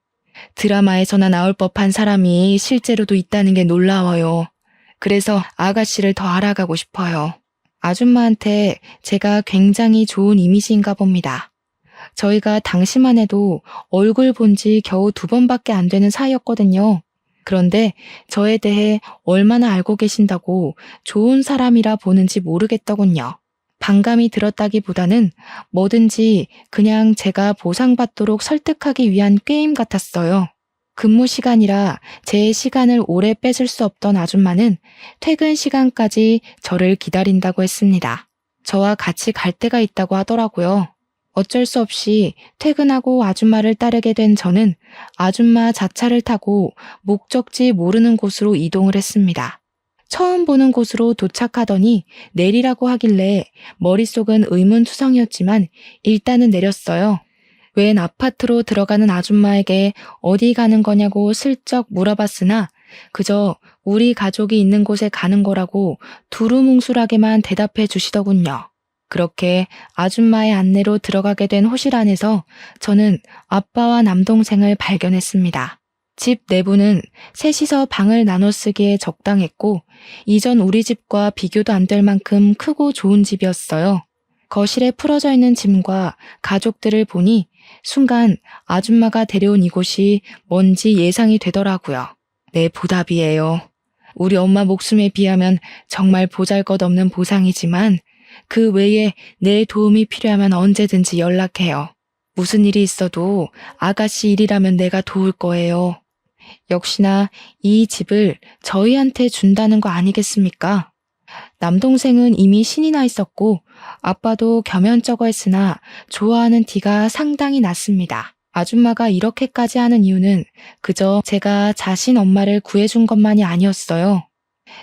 드라마에서나 나올 법한 사람이 실제로도 있다는 게 놀라워요. 그래서 아가씨를 더 알아가고 싶어요. 아줌마한테 제가 굉장히 좋은 이미지인가 봅니다. 저희가 당시만 해도 얼굴 본 지 겨우 2번밖에 안 되는 사이였거든요. 그런데 저에 대해 얼마나 알고 계신다고 좋은 사람이라 보는지 모르겠더군요. 반감이 들었다기보다는 뭐든지 그냥 제가 보상받도록 설득하기 위한 게임 같았어요. 근무 시간이라 제 시간을 오래 뺏을 수 없던 아줌마는 퇴근 시간까지 저를 기다린다고 했습니다. 저와 같이 갈 데가 있다고 하더라고요. 어쩔 수 없이 퇴근하고 아줌마를 따르게 된 저는 아줌마 자차를 타고 목적지 모르는 곳으로 이동을 했습니다. 처음 보는 곳으로 도착하더니 내리라고 하길래 머릿속은 의문투성이었지만 일단은 내렸어요. 웬 아파트로 들어가는 아줌마에게 어디 가는 거냐고 슬쩍 물어봤으나 그저 우리 가족이 있는 곳에 가는 거라고 두루뭉술하게만 대답해 주시더군요. 그렇게 아줌마의 안내로 들어가게 된 호실 안에서 저는 아빠와 남동생을 발견했습니다. 집 내부는 셋이서 방을 나눠 쓰기에 적당했고 이전 우리 집과 비교도 안 될 만큼 크고 좋은 집이었어요. 거실에 풀어져 있는 짐과 가족들을 보니 순간 아줌마가 데려온 이곳이 뭔지 예상이 되더라고요. 내 보답이에요. 우리 엄마 목숨에 비하면 정말 보잘것없는 보상이지만 그 외에 내 도움이 필요하면 언제든지 연락해요. 무슨 일이 있어도 아가씨 일이라면 내가 도울 거예요. 역시나 이 집을 저희한테 준다는 거 아니겠습니까? 남동생은 이미 신이 나 있었고 아빠도 겸연쩍어 했으나 좋아하는 티가 상당히 났습니다. 아줌마가 이렇게까지 하는 이유는 그저 제가 자신 엄마를 구해준 것만이 아니었어요.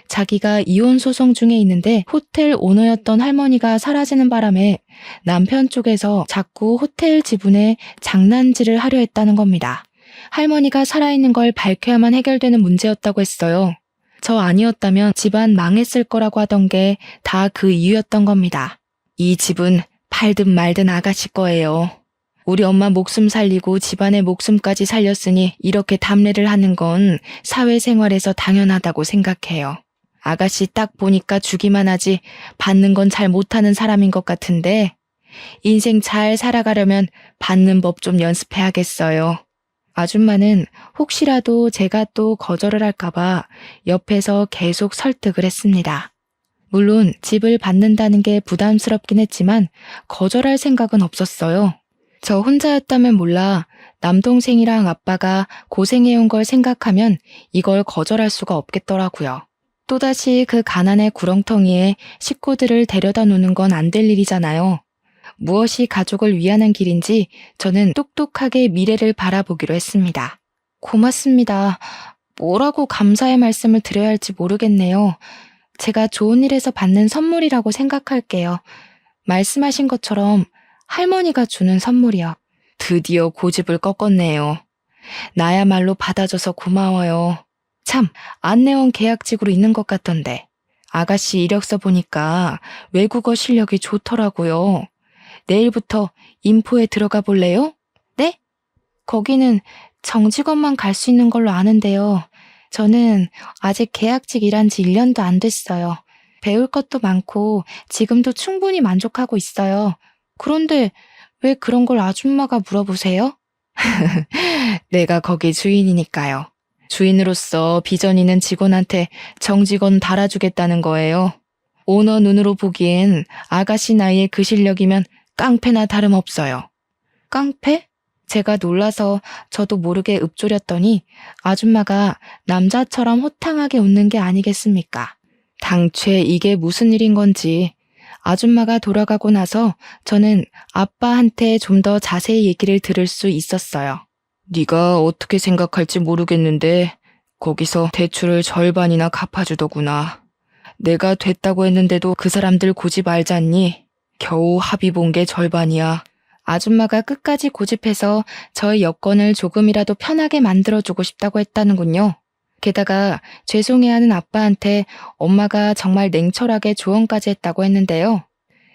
자기가 이혼 소송 중에 있는데 호텔 오너였던 할머니가 사라지는 바람에 남편 쪽에서 자꾸 호텔 지분에 장난질을 하려 했다는 겁니다. 할머니가 살아있는 걸 밝혀야만 해결되는 문제였다고 했어요. 저 아니었다면 집안 망했을 거라고 하던 게 다 그 이유였던 겁니다. 이 집은 팔든 말든 아가씨 거예요. 우리 엄마 목숨 살리고 집안의 목숨까지 살렸으니 이렇게 담례를 하는 건 사회생활에서 당연하다고 생각해요. 아가씨 딱 보니까 주기만 하지 받는 건 잘 못하는 사람인 것 같은데 인생 잘 살아가려면 받는 법 좀 연습해야겠어요. 아줌마는 혹시라도 제가 또 거절을 할까봐 옆에서 계속 설득을 했습니다. 물론 집을 받는다는 게 부담스럽긴 했지만 거절할 생각은 없었어요. 저 혼자였다면 몰라 남동생이랑 아빠가 고생해온 걸 생각하면 이걸 거절할 수가 없겠더라고요. 또다시 그 가난의 구렁텅이에 식구들을 데려다 놓는 건 안 될 일이잖아요. 무엇이 가족을 위하는 길인지 저는 똑똑하게 미래를 바라보기로 했습니다. 고맙습니다. 뭐라고 감사의 말씀을 드려야 할지 모르겠네요. 제가 좋은 일에서 받는 선물이라고 생각할게요. 말씀하신 것처럼 할머니가 주는 선물이요. 드디어 고집을 꺾었네요. 나야말로 받아줘서 고마워요. 참, 안내원 계약직으로 있는 것 같던데. 아가씨 이력서 보니까 외국어 실력이 좋더라고요. 내일부터 인포에 들어가 볼래요? 네? 거기는 정직원만 갈 수 있는 걸로 아는데요. 저는 아직 계약직 일한 지 1년도 안 됐어요. 배울 것도 많고 지금도 충분히 만족하고 있어요. 그런데 왜 그런 걸 아줌마가 물어보세요? 내가 거기 주인이니까요. 주인으로서 비전 있는 직원한테 정직원 달아주겠다는 거예요. 오너 눈으로 보기엔 아가씨 나이에 그 실력이면 깡패나 다름없어요. 깡패? 제가 놀라서 저도 모르게 읊조렸더니 아줌마가 남자처럼 호탕하게 웃는 게 아니겠습니까? 당최 이게 무슨 일인 건지. 아줌마가 돌아가고 나서 저는 아빠한테 좀 더 자세히 얘기를 들을 수 있었어요. 네가 어떻게 생각할지 모르겠는데 거기서 대출을 절반이나 갚아주더구나. 내가 됐다고 했는데도 그 사람들 고집 알잖니? 겨우 합의 본 게 절반이야. 아줌마가 끝까지 고집해서 저의 여건을 조금이라도 편하게 만들어주고 싶다고 했다는군요. 게다가 죄송해하는 아빠한테 엄마가 정말 냉철하게 조언까지 했다고 했는데요.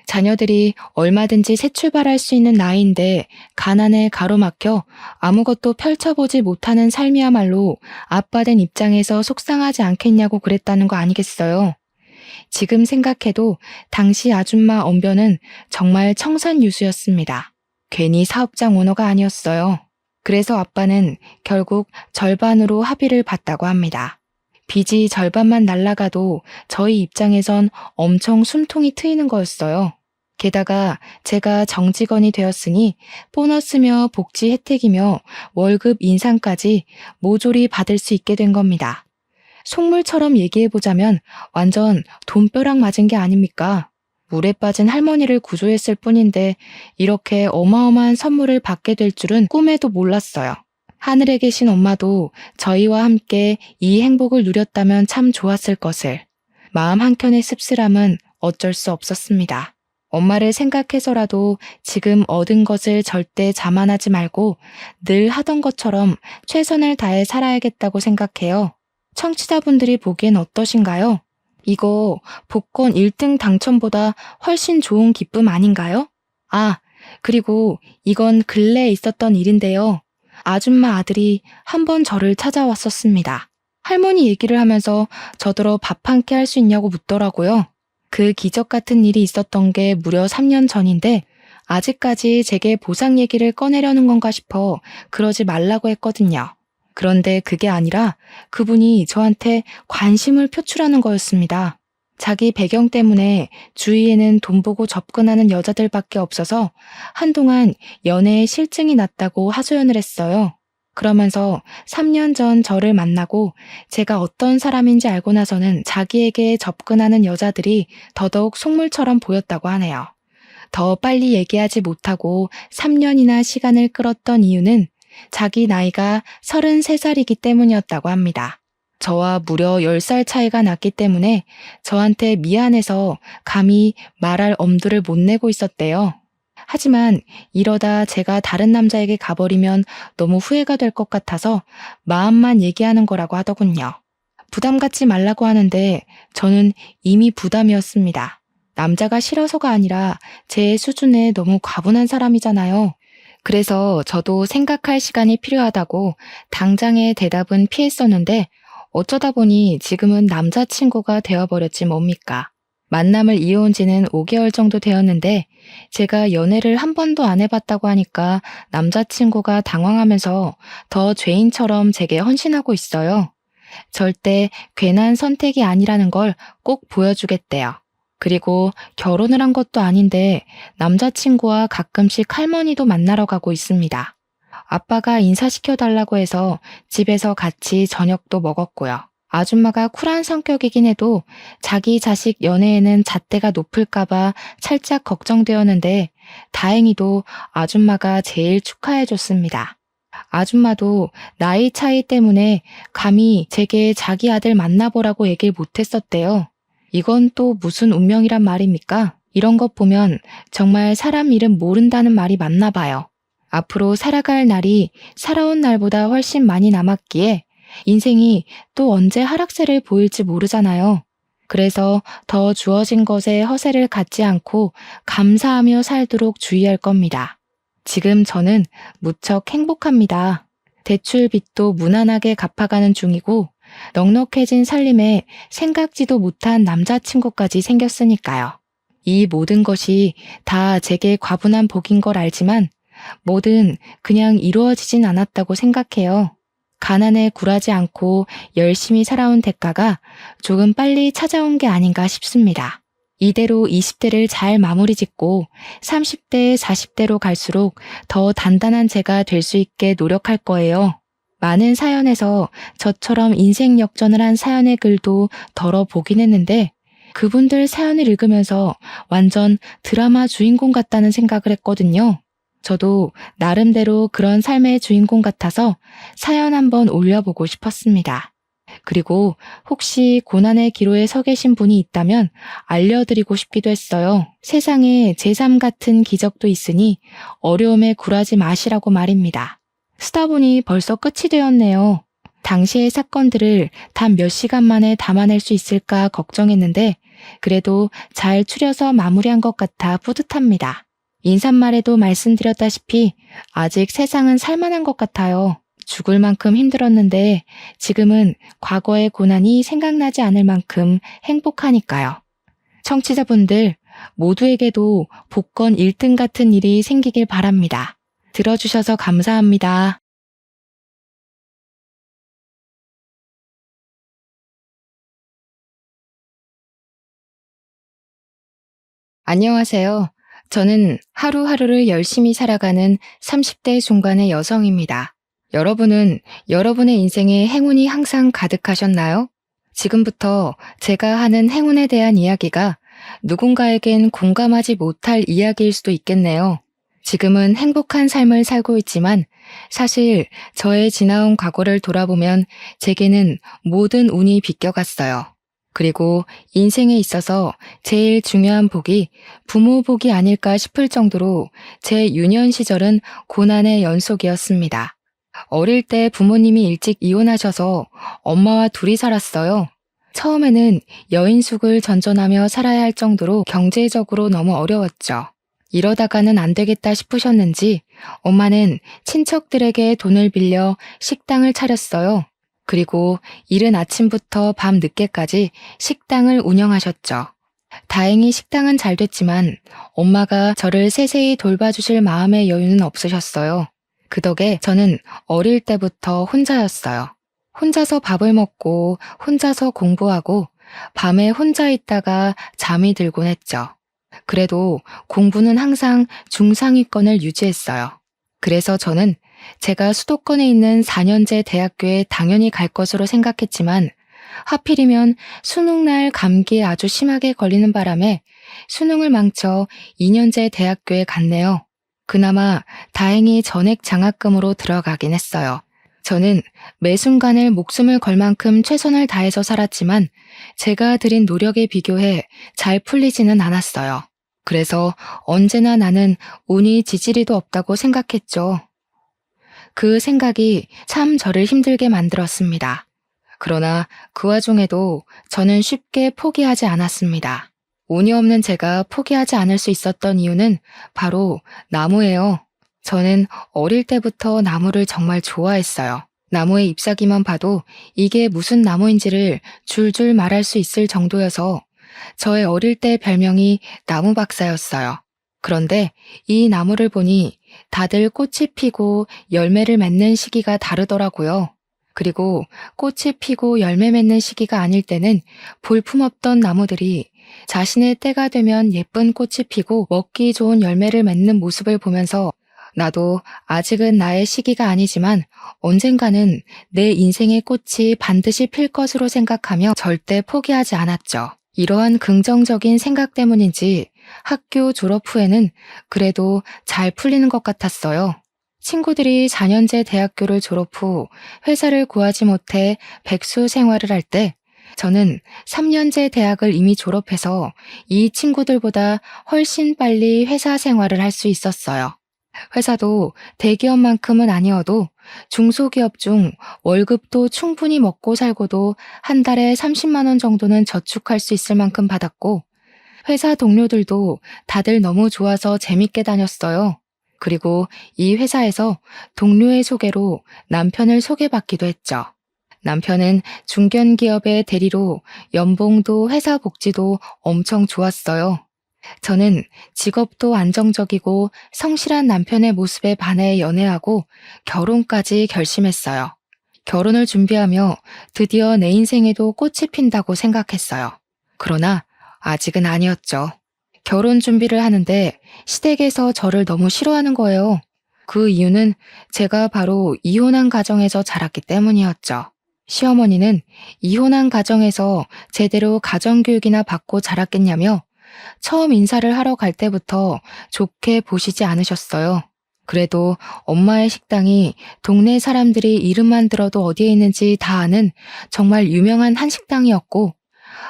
자녀들이 얼마든지 새 출발할 수 있는 나이인데 가난에 가로막혀 아무것도 펼쳐보지 못하는 삶이야말로 아빠 된 입장에서 속상하지 않겠냐고 그랬다는 거 아니겠어요. 지금 생각해도 당시 아줌마 언변은 정말 청산유수였습니다. 괜히 사업장 오너가 아니었어요. 그래서 아빠는 결국 절반으로 합의를 봤다고 합니다. 빚이 절반만 날라가도 저희 입장에선 엄청 숨통이 트이는 거였어요. 게다가 제가 정직원이 되었으니 보너스며 복지 혜택이며 월급 인상까지 모조리 받을 수 있게 된 겁니다. 속물처럼 얘기해보자면 완전 돈벼락 맞은 게 아닙니까? 물에 빠진 할머니를 구조했을 뿐인데 이렇게 어마어마한 선물을 받게 될 줄은 꿈에도 몰랐어요. 하늘에 계신 엄마도 저희와 함께 이 행복을 누렸다면 참 좋았을 것을. 마음 한켠의 씁쓸함은 어쩔 수 없었습니다. 엄마를 생각해서라도 지금 얻은 것을 절대 자만하지 말고 늘 하던 것처럼 최선을 다해 살아야겠다고 생각해요. 청취자분들이 보기엔 어떠신가요? 이거 복권 1등 당첨보다 훨씬 좋은 기쁨 아닌가요? 아, 그리고 이건 근래에 있었던 일인데요. 아줌마 아들이 한 번 저를 찾아왔었습니다. 할머니 얘기를 하면서 저더러 밥 한 끼 할 수 있냐고 묻더라고요. 그 기적 같은 일이 있었던 게 무려 3년 전인데 아직까지 제게 보상 얘기를 꺼내려는 건가 싶어 그러지 말라고 했거든요. 그런데 그게 아니라 그분이 저한테 관심을 표출하는 거였습니다. 자기 배경 때문에 주위에는 돈 보고 접근하는 여자들밖에 없어서 한동안 연애에 실증이 났다고 하소연을 했어요. 그러면서 3년 전 저를 만나고 제가 어떤 사람인지 알고 나서는 자기에게 접근하는 여자들이 더더욱 속물처럼 보였다고 하네요. 더 빨리 얘기하지 못하고 3년이나 시간을 끌었던 이유는 자기 나이가 33살이기 때문이었다고 합니다. 저와 무려 10살 차이가 났기 때문에 저한테 미안해서 감히 말할 엄두를 못 내고 있었대요. 하지만 이러다 제가 다른 남자에게 가버리면 너무 후회가 될 것 같아서 마음만 얘기하는 거라고 하더군요. 부담 갖지 말라고 하는데 저는 이미 부담이었습니다. 남자가 싫어서가 아니라 제 수준에 너무 과분한 사람이잖아요. 그래서 저도 생각할 시간이 필요하다고 당장의 대답은 피했었는데 어쩌다 보니 지금은 남자친구가 되어버렸지 뭡니까. 만남을 이어온 지는 5개월 정도 되었는데 제가 연애를 한 번도 안 해봤다고 하니까 남자친구가 당황하면서 더 죄인처럼 제게 헌신하고 있어요. 절대 괜한 선택이 아니라는 걸 꼭 보여주겠대요. 그리고 결혼을 한 것도 아닌데 남자친구와 가끔씩 할머니도 만나러 가고 있습니다. 아빠가 인사시켜 달라고 해서 집에서 같이 저녁도 먹었고요. 아줌마가 쿨한 성격이긴 해도 자기 자식 연애에는 잣대가 높을까봐 살짝 걱정되었는데 다행히도 아줌마가 제일 축하해줬습니다. 아줌마도 나이 차이 때문에 감히 제게 자기 아들 만나보라고 얘기를 못했었대요. 이건 또 무슨 운명이란 말입니까? 이런 것 보면 정말 사람 이름 모른다는 말이 맞나 봐요. 앞으로 살아갈 날이 살아온 날보다 훨씬 많이 남았기에 인생이 또 언제 하락세를 보일지 모르잖아요. 그래서 더 주어진 것에 허세를 갖지 않고 감사하며 살도록 주의할 겁니다. 지금 저는 무척 행복합니다. 대출 빚도 무난하게 갚아가는 중이고 넉넉해진 살림에 생각지도 못한 남자친구까지 생겼으니까요. 이 모든 것이 다 제게 과분한 복인 걸 알지만 뭐든 그냥 이루어지진 않았다고 생각해요. 가난에 굴하지 않고 열심히 살아온 대가가 조금 빨리 찾아온 게 아닌가 싶습니다. 이대로 20대를 잘 마무리 짓고 30대, 40대로 갈수록 더 단단한 제가 될 수 있게 노력할 거예요. 많은 사연에서 저처럼 인생 역전을 한 사연의 글도 덜어보긴 했는데 그분들 사연을 읽으면서 완전 드라마 주인공 같다는 생각을 했거든요. 저도 나름대로 그런 삶의 주인공 같아서 사연 한번 올려보고 싶었습니다. 그리고 혹시 고난의 기로에 서 계신 분이 있다면 알려드리고 싶기도 했어요. 세상에 제3 같은 기적도 있으니 어려움에 굴하지 마시라고 말입니다. 쓰다 보니 벌써 끝이 되었네요. 당시의 사건들을 단 몇 시간 만에 담아낼 수 있을까 걱정했는데 그래도 잘 추려서 마무리한 것 같아 뿌듯합니다. 인사말에도 말씀드렸다시피 아직 세상은 살만한 것 같아요. 죽을 만큼 힘들었는데 지금은 과거의 고난이 생각나지 않을 만큼 행복하니까요. 청취자분들 모두에게도 복권 1등 같은 일이 생기길 바랍니다. 들어주셔서 감사합니다. 안녕하세요. 저는 하루하루를 열심히 살아가는 30대 중반의 여성입니다. 여러분은 여러분의 인생에 행운이 항상 가득하셨나요? 지금부터 제가 하는 행운에 대한 이야기가 누군가에겐 공감하지 못할 이야기일 수도 있겠네요. 지금은 행복한 삶을 살고 있지만 사실 저의 지나온 과거를 돌아보면 제게는 모든 운이 비껴갔어요. 그리고 인생에 있어서 제일 중요한 복이 부모 복이 아닐까 싶을 정도로 제 유년 시절은 고난의 연속이었습니다. 어릴 때 부모님이 일찍 이혼하셔서 엄마와 둘이 살았어요. 처음에는 여인숙을 전전하며 살아야 할 정도로 경제적으로 너무 어려웠죠. 이러다가는 안 되겠다 싶으셨는지 엄마는 친척들에게 돈을 빌려 식당을 차렸어요. 그리고 이른 아침부터 밤 늦게까지 식당을 운영하셨죠. 다행히 식당은 잘 됐지만 엄마가 저를 세세히 돌봐주실 마음의 여유는 없으셨어요. 그 덕에 저는 어릴 때부터 혼자였어요. 혼자서 밥을 먹고 혼자서 공부하고 밤에 혼자 있다가 잠이 들곤 했죠. 그래도 공부는 항상 중상위권을 유지했어요. 그래서 저는 제가 수도권에 있는 4년제 대학교에 당연히 갈 것으로 생각했지만 하필이면 수능날 감기에 아주 심하게 걸리는 바람에 수능을 망쳐 2년제 대학교에 갔네요. 그나마 다행히 전액 장학금으로 들어가긴 했어요. 저는 매 순간을 목숨을 걸 만큼 최선을 다해서 살았지만 제가 들인 노력에 비교해 잘 풀리지는 않았어요. 그래서 언제나 나는 운이 지지리도 없다고 생각했죠. 그 생각이 참 저를 힘들게 만들었습니다. 그러나 그 와중에도 저는 쉽게 포기하지 않았습니다. 운이 없는 제가 포기하지 않을 수 있었던 이유는 바로 나무예요. 저는 어릴 때부터 나무를 정말 좋아했어요. 나무의 잎사귀만 봐도 이게 무슨 나무인지를 줄줄 말할 수 있을 정도여서 저의 어릴 때 별명이 나무 박사였어요. 그런데 이 나무를 보니 다들 꽃이 피고 열매를 맺는 시기가 다르더라고요. 그리고 꽃이 피고 열매 맺는 시기가 아닐 때는 볼품없던 나무들이 자신의 때가 되면 예쁜 꽃이 피고 먹기 좋은 열매를 맺는 모습을 보면서 나도 아직은 나의 시기가 아니지만 언젠가는 내 인생의 꽃이 반드시 필 것으로 생각하며 절대 포기하지 않았죠. 이러한 긍정적인 생각 때문인지 학교 졸업 후에는 그래도 잘 풀리는 것 같았어요. 친구들이 4년제 대학교를 졸업 후 회사를 구하지 못해 백수 생활을 할 때 저는 3년제 대학을 이미 졸업해서 이 친구들보다 훨씬 빨리 회사 생활을 할 수 있었어요. 회사도 대기업만큼은 아니어도 중소기업 중 월급도 충분히 먹고 살고도 한 달에 30만 원 정도는 저축할 수 있을 만큼 받았고 회사 동료들도 다들 너무 좋아서 재밌게 다녔어요. 그리고 이 회사에서 동료의 소개로 남편을 소개받기도 했죠. 남편은 중견기업의 대리로 연봉도 회사 복지도 엄청 좋았어요. 저는 직업도 안정적이고 성실한 남편의 모습에 반해 연애하고 결혼까지 결심했어요. 결혼을 준비하며 드디어 내 인생에도 꽃이 핀다고 생각했어요. 그러나 아직은 아니었죠. 결혼 준비를 하는데 시댁에서 저를 너무 싫어하는 거예요. 그 이유는 제가 바로 이혼한 가정에서 자랐기 때문이었죠. 시어머니는 이혼한 가정에서 제대로 가정교육이나 받고 자랐겠냐며 처음 인사를 하러 갈 때부터 좋게 보시지 않으셨어요. 그래도 엄마의 식당이 동네 사람들이 이름만 들어도 어디에 있는지 다 아는 정말 유명한 한식당이었고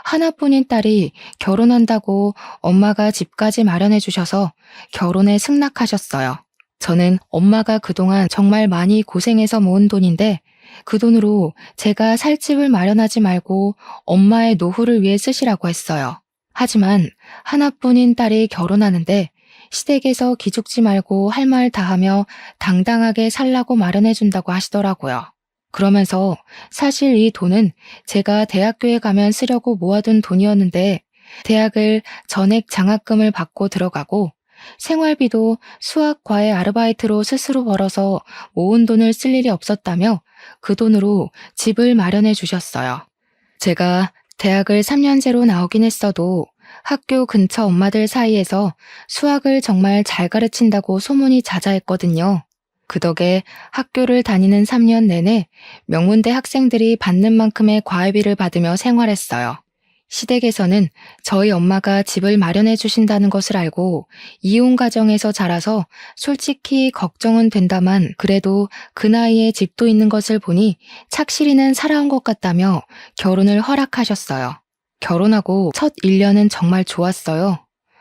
하나뿐인 딸이 결혼한다고 엄마가 집까지 마련해 주셔서 결혼에 승낙하셨어요. 저는 엄마가 그동안 정말 많이 고생해서 모은 돈인데 그 돈으로 제가 살 집을 마련하지 말고 엄마의 노후를 위해 쓰시라고 했어요. 하지만 하나뿐인 딸이 결혼하는데 시댁에서 기죽지 말고 할 말 다 하며 당당하게 살라고 마련해 준다고 하시더라고요. 그러면서 사실 이 돈은 제가 대학교에 가면 쓰려고 모아둔 돈이었는데 대학을 전액 장학금을 받고 들어가고 생활비도 수학 과외 아르바이트로 스스로 벌어서 모은 돈을 쓸 일이 없었다며 그 돈으로 집을 마련해 주셨어요. 제가 대학을 3년제로 나오긴 했어도 학교 근처 엄마들 사이에서 수학을 정말 잘 가르친다고 소문이 자자했거든요. 그 덕에 학교를 다니는 3년 내내 명문대 학생들이 받는 만큼의 과외비를 받으며 생활했어요. 시댁에서는 저희 엄마가 집을 마련해 주신다는 것을 알고 이혼 가정에서 자라서 솔직히 걱정은 된다만 그래도 그 나이에 집도 있는 것을 보니 착실히는 살아온 것 같다며 결혼을 허락하셨어요. 결혼하고 첫 1년은 정말 좋았어요.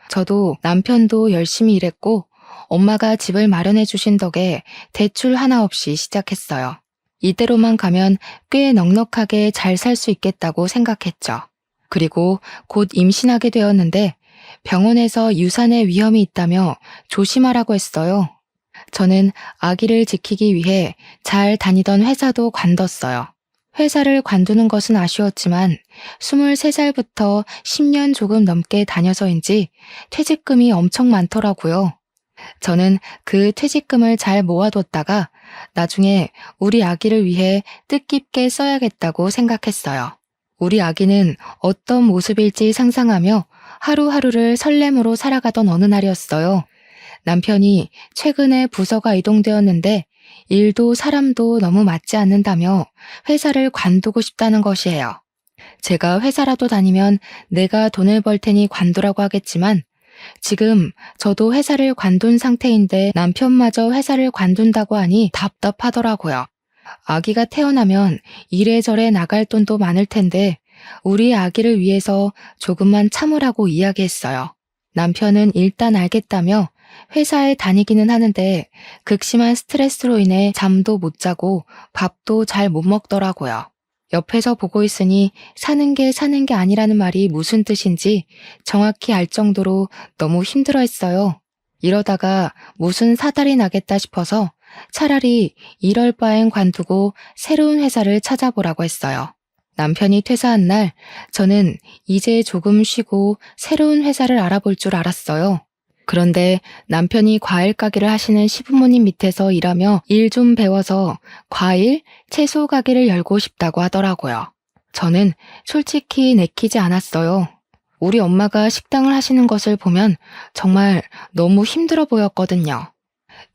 저도 남편도 열심히 일했고 엄마가 집을 마련해 주신 덕에 대출 하나 없이 시작했어요. 이대로만 가면 꽤 넉넉하게 잘 살 수 있겠다고 생각했죠. 그리고 곧 임신하게 되었는데 병원에서 유산의 위험이 있다며 조심하라고 했어요. 저는 아기를 지키기 위해 잘 다니던 회사도 관뒀어요. 회사를 관두는 것은 아쉬웠지만 23살부터 10년 조금 넘게 다녀서인지 퇴직금이 엄청 많더라고요. 저는 그 퇴직금을 잘 모아뒀다가 나중에 우리 아기를 위해 뜻깊게 써야겠다고 생각했어요. 우리 아기는 어떤 모습일지 상상하며 하루하루를 설렘으로 살아가던 어느 날이었어요. 남편이 최근에 부서가 이동되었는데 일도 사람도 너무 맞지 않는다며 회사를 관두고 싶다는 것이에요. 제가 회사라도 다니면 내가 돈을 벌 테니 관두라고 하겠지만 지금 저도 회사를 관둔 상태인데 남편마저 회사를 관둔다고 하니 답답하더라고요. 아기가 태어나면 이래저래 나갈 돈도 많을 텐데 우리 아기를 위해서 조금만 참으라고 이야기했어요. 남편은 일단 알겠다며 회사에 다니기는 하는데 극심한 스트레스로 인해 잠도 못 자고 밥도 잘 못 먹더라고요. 옆에서 보고 있으니 사는 게 아니라는 말이 무슨 뜻인지 정확히 알 정도로 너무 힘들어했어요. 이러다가 무슨 사달이 나겠다 싶어서 차라리 이럴 바엔 관두고 새로운 회사를 찾아보라고 했어요. 남편이 퇴사한 날 저는 이제 조금 쉬고 새로운 회사를 알아볼 줄 알았어요. 그런데 남편이 과일 가게를 하시는 시부모님 밑에서 일하며 일 좀 배워서 과일, 채소 가게를 열고 싶다고 하더라고요. 저는 솔직히 내키지 않았어요. 우리 엄마가 식당을 하시는 것을 보면 정말 너무 힘들어 보였거든요.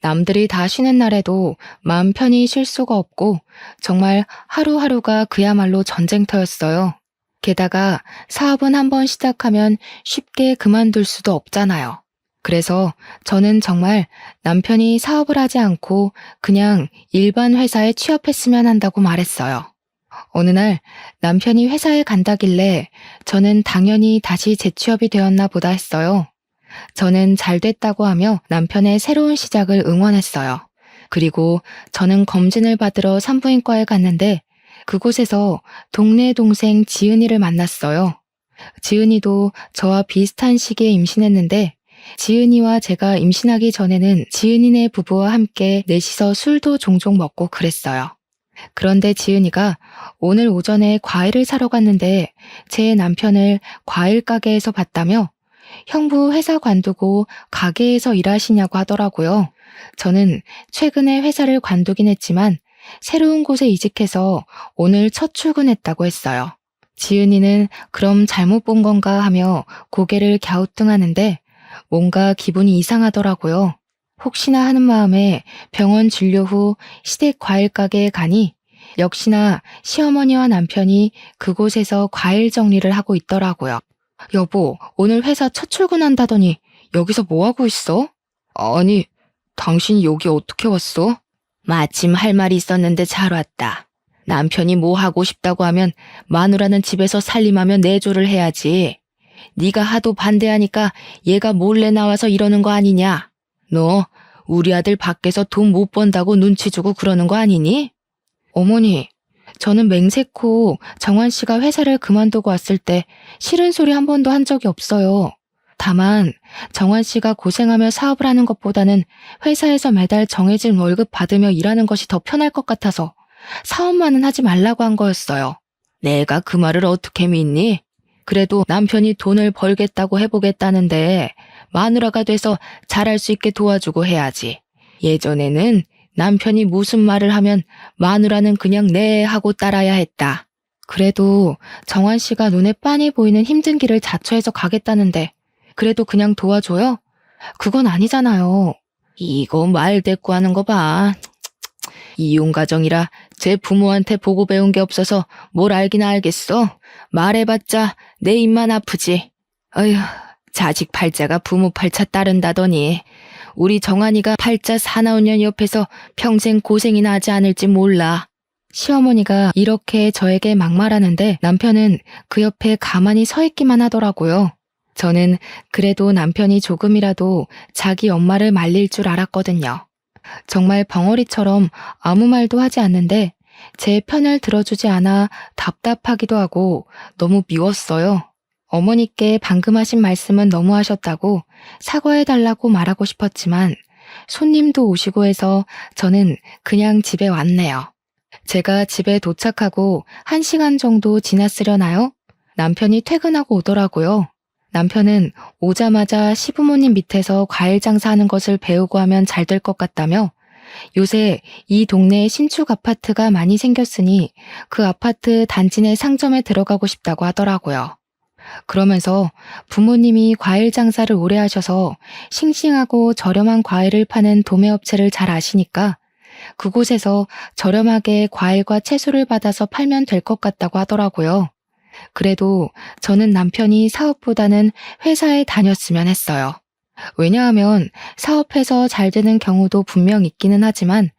남들이 다 쉬는 날에도 마음 편히 쉴 수가 없고 정말 하루하루가 그야말로 전쟁터였어요. 게다가 사업은 한번 시작하면 쉽게 그만둘 수도 없잖아요. 그래서 저는 정말 남편이 사업을 하지 않고 그냥 일반 회사에 취업했으면 한다고 말했어요. 어느 날 남편이 회사에 간다길래 저는 당연히 다시 재취업이 되었나 보다 했어요. 저는 잘 됐다고 하며 남편의 새로운 시작을 응원했어요. 그리고 저는 검진을 받으러 산부인과에 갔는데 그곳에서 동네 동생 지은이를 만났어요. 지은이도 저와 비슷한 시기에 임신했는데 지은이와 제가 임신하기 전에는 지은이네 부부와 함께 넷이서 술도 종종 먹고 그랬어요. 그런데 지은이가 오늘 오전에 과일을 사러 갔는데 제 남편을 과일 가게에서 봤다며 형부 회사 관두고 가게에서 일하시냐고 하더라고요. 저는 최근에 회사를 관두긴 했지만 새로운 곳에 이직해서 오늘 첫 출근했다고 했어요. 지은이는 그럼 잘못 본 건가 하며 고개를 갸우뚱하는데 뭔가 기분이 이상하더라고요. 혹시나 하는 마음에 병원 진료 후 시댁 과일 가게에 가니 역시나 시어머니와 남편이 그곳에서 과일 정리를 하고 있더라고요. 여보, 오늘 회사 첫 출근한다더니 여기서 뭐 하고 있어? 아니, 당신이 여기 어떻게 왔어? 마침 할 말이 있었는데 잘 왔다. 남편이 뭐 하고 싶다고 하면 마누라는 집에서 살림하며 내조를 해야지. 네가 하도 반대하니까 얘가 몰래 나와서 이러는 거 아니냐? 너 우리 아들 밖에서 돈 못 번다고 눈치 주고 그러는 거 아니니? 어머니, 저는 맹세코 정환 씨가 회사를 그만두고 왔을 때 싫은 소리 한 번도 한 적이 없어요. 다만 정환 씨가 고생하며 사업을 하는 것보다는 회사에서 매달 정해진 월급 받으며 일하는 것이 더 편할 것 같아서 사업만은 하지 말라고 한 거였어요. 내가 그 말을 어떻게 믿니? 그래도 남편이 돈을 벌겠다고 해보겠다는데 마누라가 돼서 잘할 수 있게 도와주고 해야지. 예전에는 남편이 무슨 말을 하면 마누라는 그냥 네 하고 따라야 했다. 그래도 정환 씨가 눈에 빤히 보이는 힘든 길을 자처해서 가겠다는데 그래도 그냥 도와줘요? 그건 아니잖아요. 이거 말 대꾸하는 거 봐. 이혼가정이라 제 부모한테 보고 배운 게 없어서 뭘 알긴 알겠어. 말해봤자 내 입만 아프지. 어휴, 자식 팔자가 부모 팔자 따른다더니 우리 정한이가 팔자 사나운 년 옆에서 평생 고생이나 하지 않을지 몰라. 시어머니가 이렇게 저에게 막말하는데 남편은 그 옆에 가만히 서 있기만 하더라고요. 저는 그래도 남편이 조금이라도 자기 엄마를 말릴 줄 알았거든요. 정말 벙어리처럼 아무 말도 하지 않는데 제 편을 들어주지 않아 답답하기도 하고 너무 미웠어요. 어머니께 방금 하신 말씀은 너무 하셨다고 사과해달라고 말하고 싶었지만 손님도 오시고 해서 저는 그냥 집에 왔네요. 제가 집에 도착하고 1시간 정도 지났으려나요? 남편이 퇴근하고 오더라고요. 남편은 오자마자 시부모님 밑에서 과일 장사하는 것을 배우고 하면 잘 될 것 같다며 요새 이 동네에 신축 아파트가 많이 생겼으니 그 아파트 단지 내 상점에 들어가고 싶다고 하더라고요. 그러면서 부모님이 과일 장사를 오래 하셔서 싱싱하고 저렴한 과일을 파는 도매업체를 잘 아시니까 그곳에서 저렴하게 과일과 채소를 받아서 팔면 될 것 같다고 하더라고요. 그래도 저는 남편이 사업보다는 회사에 다녔으면 했어요. 왜냐하면 사업해서 잘 되는 경우도 분명 있기는 하지만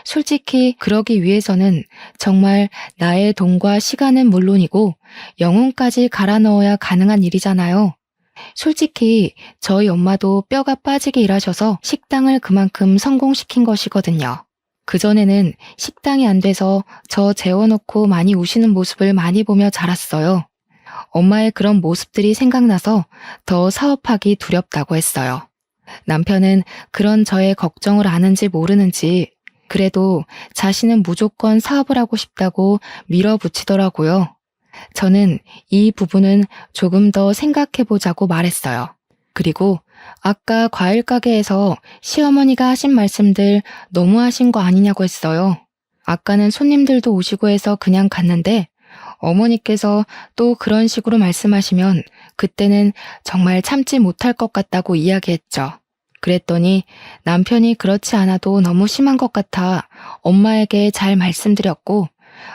솔직히 그러기 위해서는 정말 나의 돈과 시간은 물론이고 영혼까지 갈아 넣어야 가능한 일이잖아요. 솔직히 저희 엄마도 뼈가 빠지게 일하셔서 식당을 그만큼 성공시킨 것이거든요. 그전에는 식당이 안 돼서 저 재워놓고 많이 우시는 모습을 많이 보며 자랐어요. 엄마의 그런 모습들이 생각나서 더 사업하기 두렵다고 했어요. 남편은 그런 저의 걱정을 아는지 모르는지 그래도 자신은 무조건 사업을 하고 싶다고 밀어붙이더라고요. 저는 이 부분은 조금 더 생각해보자고 말했어요. 그리고 아까 과일 가게에서 시어머니가 하신 말씀들 너무 하신 거 아니냐고 했어요. 아까는 손님들도 오시고 해서 그냥 갔는데 어머니께서 또 그런 식으로 말씀하시면 그때는 정말 참지 못할 것 같다고 이야기했죠. 그랬더니 남편이 그렇지 않아도 너무 심한 것 같아 엄마에게 잘 말씀드렸고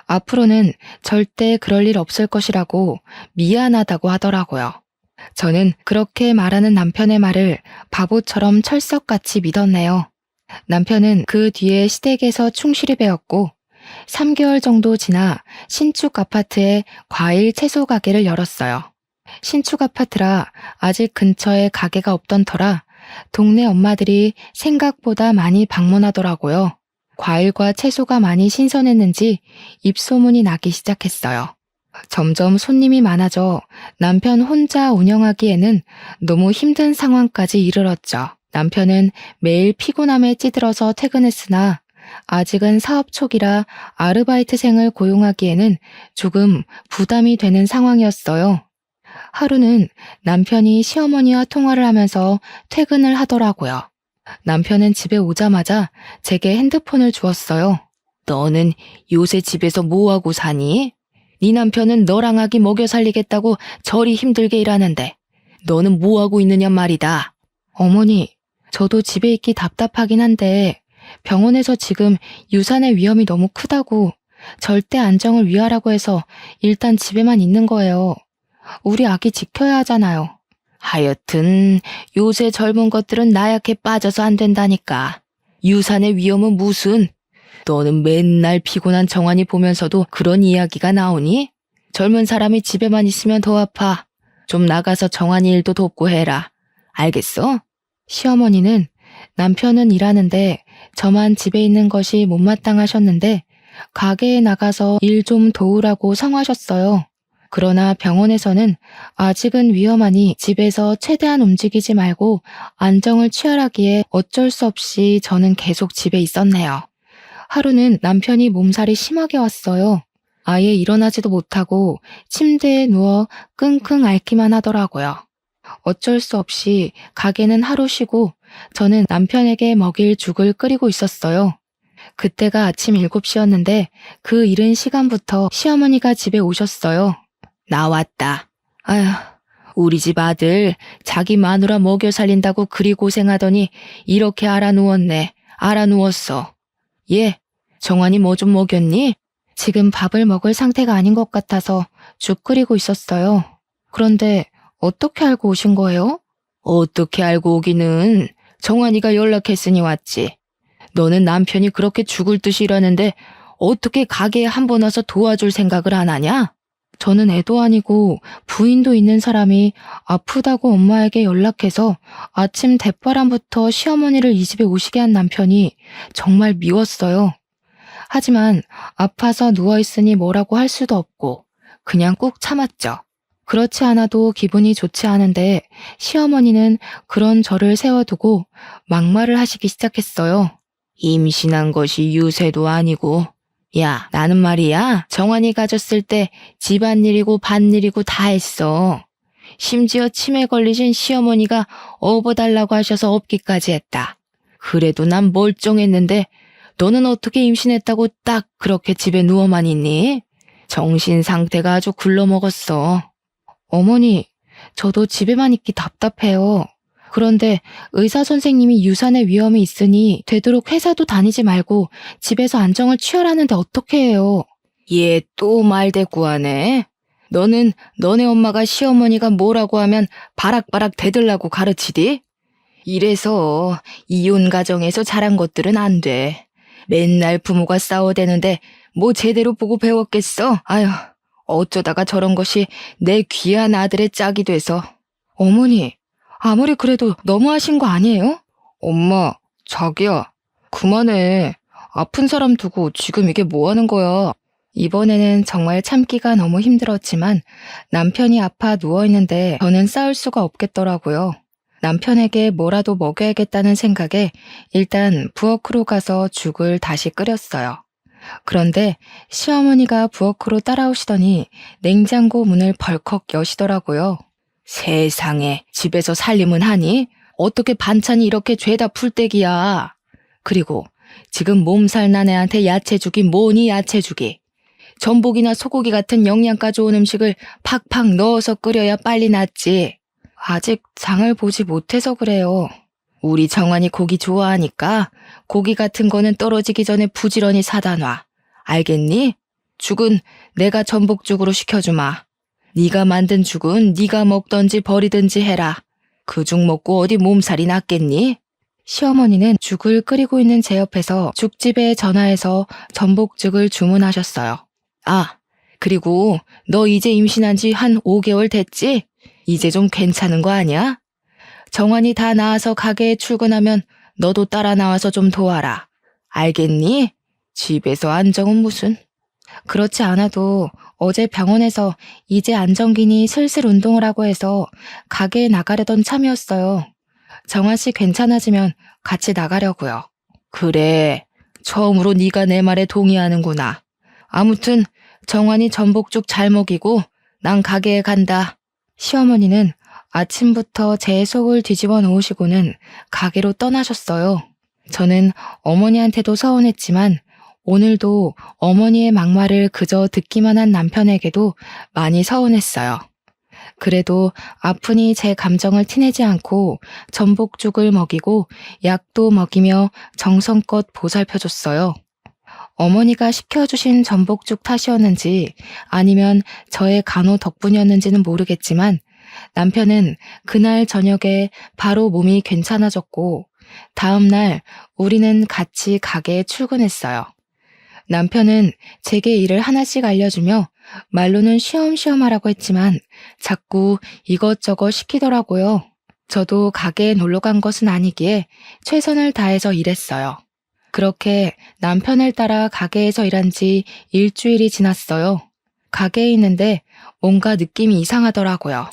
앞으로는 절대 그럴 일 없을 것이라고 미안하다고 하더라고요. 저는 그렇게 말하는 남편의 말을 바보처럼 철석같이 믿었네요. 남편은 그 뒤에 시댁에서 충실히 배웠고 3개월 정도 지나 신축 아파트에 과일 채소 가게를 열었어요. 신축 아파트라 아직 근처에 가게가 없던 터라 동네 엄마들이 생각보다 많이 방문하더라고요. 과일과 채소가 많이 신선했는지 입소문이 나기 시작했어요. 점점 손님이 많아져 남편 혼자 운영하기에는 너무 힘든 상황까지 이르렀죠. 남편은 매일 피곤함에 찌들어서 퇴근했으나 아직은 사업 초기라 아르바이트생을 고용하기에는 조금 부담이 되는 상황이었어요. 하루는 남편이 시어머니와 통화를 하면서 퇴근을 하더라고요. 남편은 집에 오자마자 제게 핸드폰을 주었어요. 너는 요새 집에서 뭐하고 사니? 네 남편은 너랑 아기 먹여 살리겠다고 저리 힘들게 일하는데 너는 뭐하고 있느냐 말이다. 어머니, 저도 집에 있기 답답하긴 한데 병원에서 지금 유산의 위험이 너무 크다고 절대 안정을 위하라고 해서 일단 집에만 있는 거예요. 우리 아기 지켜야 하잖아요. 하여튼 요새 젊은 것들은 나약해 빠져서 안 된다니까. 유산의 위험은 무슨? 너는 맨날 피곤한 정환이 보면서도 그런 이야기가 나오니? 젊은 사람이 집에만 있으면 더 아파. 좀 나가서 정환이 일도 돕고 해라. 알겠어? 시어머니는 남편은 일하는데 저만 집에 있는 것이 못마땅하셨는데 가게에 나가서 일 좀 도우라고 성하셨어요. 그러나 병원에서는 아직은 위험하니 집에서 최대한 움직이지 말고 안정을 취하라기에 어쩔 수 없이 저는 계속 집에 있었네요. 하루는 남편이 몸살이 심하게 왔어요. 아예 일어나지도 못하고 침대에 누워 끙끙 앓기만 하더라고요. 어쩔 수 없이 가게는 하루 쉬고 저는 남편에게 먹일 죽을 끓이고 있었어요. 그때가 아침 7시였는데 그 이른 시간부터 시어머니가 집에 오셨어요. 나왔다. 아휴, 우리 집 아들 자기 마누라 먹여 살린다고 그리 고생하더니 이렇게 알아누웠네. 알아누웠어. 예, 정환이 뭐 좀 먹였니? 지금 밥을 먹을 상태가 아닌 것 같아서 죽 끓이고 있었어요. 그런데 어떻게 알고 오신 거예요? 어떻게 알고 오기는 정환이가 연락했으니 왔지. 너는 남편이 그렇게 죽을 듯이 일하는데 어떻게 가게에 한 번 와서 도와줄 생각을 안 하냐? 저는 애도 아니고 부인도 있는 사람이 아프다고 엄마에게 연락해서 아침 대바람부터 시어머니를 이 집에 오시게 한 남편이 정말 미웠어요. 하지만 아파서 누워있으니 뭐라고 할 수도 없고 그냥 꾹 참았죠. 그렇지 않아도 기분이 좋지 않은데 시어머니는 그런 저를 세워두고 막말을 하시기 시작했어요. 임신한 것이 유세도 아니고 야, 나는 말이야 정환이 가졌을 때 집안일이고 밭일이고 다 했어. 심지어 치매 걸리신 시어머니가 업어달라고 하셔서 업기까지 했다. 그래도 난 멀쩡했는데 너는 어떻게 임신했다고 딱 그렇게 집에 누워만 있니? 정신 상태가 아주 굴러먹었어. 어머니, 저도 집에만 있기 답답해요. 그런데 의사 선생님이 유산의 위험이 있으니 되도록 회사도 다니지 말고 집에서 안정을 취하라는데 어떻게 해요? 얘 또 말대꾸하네. 너는 너네 엄마가 시어머니가 뭐라고 하면 바락바락 대들라고 가르치디? 이래서 이혼 가정에서 자란 것들은 안 돼. 맨날 부모가 싸워대는데 뭐 제대로 보고 배웠겠어? 아휴, 어쩌다가 저런 것이 내 귀한 아들의 짝이 돼서. 어머니, 아무리 그래도 너무하신 거 아니에요? 엄마, 자기야, 그만해. 아픈 사람 두고 지금 이게 뭐 하는 거야? 이번에는 정말 참기가 너무 힘들었지만 남편이 아파 누워있는데 저는 싸울 수가 없겠더라고요. 남편에게 뭐라도 먹여야겠다는 생각에 일단 부엌으로 가서 죽을 다시 끓였어요. 그런데 시어머니가 부엌으로 따라오시더니 냉장고 문을 벌컥 여시더라고요. 세상에, 집에서 살림은 하니? 어떻게 반찬이 이렇게 죄다 풀떼기야. 그리고 지금 몸살 난 애한테 야채죽이 뭐니 야채죽이. 전복이나 소고기 같은 영양가 좋은 음식을 팍팍 넣어서 끓여야 빨리 낫지. 아직 장을 보지 못해서 그래요. 우리 정환이 고기 좋아하니까 고기 같은 거는 떨어지기 전에 부지런히 사다 놔. 알겠니? 죽은 내가 전복죽으로 시켜주마. 네가 만든 죽은 네가 먹던지 버리든지 해라. 그 죽 먹고 어디 몸살이 났겠니? 시어머니는 죽을 끓이고 있는 제 옆에서 죽집에 전화해서 전복죽을 주문하셨어요. 아, 그리고 너 이제 임신한 지 한 5개월 됐지? 이제 좀 괜찮은 거 아니야? 정환이 다 나아서 가게에 출근하면 너도 따라 나와서 좀 도와라. 알겠니? 집에서 안정은 무슨. 그렇지 않아도 어제 병원에서 이제 안정기니 슬슬 운동을 하고 해서 가게에 나가려던 참이었어요. 정환 씨 괜찮아지면 같이 나가려고요. 그래, 처음으로 네가 내 말에 동의하는구나. 아무튼 정환이 전복죽 잘 먹이고 난 가게에 간다. 시어머니는 아침부터 제 속을 뒤집어 놓으시고는 가게로 떠나셨어요. 저는 어머니한테도 서운했지만 오늘도 어머니의 막말을 그저 듣기만 한 남편에게도 많이 서운했어요. 그래도 아프니 제 감정을 티내지 않고 전복죽을 먹이고 약도 먹이며 정성껏 보살펴줬어요. 어머니가 시켜주신 전복죽 탓이었는지 아니면 저의 간호 덕분이었는지는 모르겠지만 남편은 그날 저녁에 바로 몸이 괜찮아졌고 다음날 우리는 같이 가게에 출근했어요. 남편은 제게 일을 하나씩 알려주며 말로는 쉬엄쉬엄 하라고 했지만 자꾸 이것저것 시키더라고요. 저도 가게에 놀러 간 것은 아니기에 최선을 다해서 일했어요. 그렇게 남편을 따라 가게에서 일한 지 일주일이 지났어요. 가게에 있는데 뭔가 느낌이 이상하더라고요.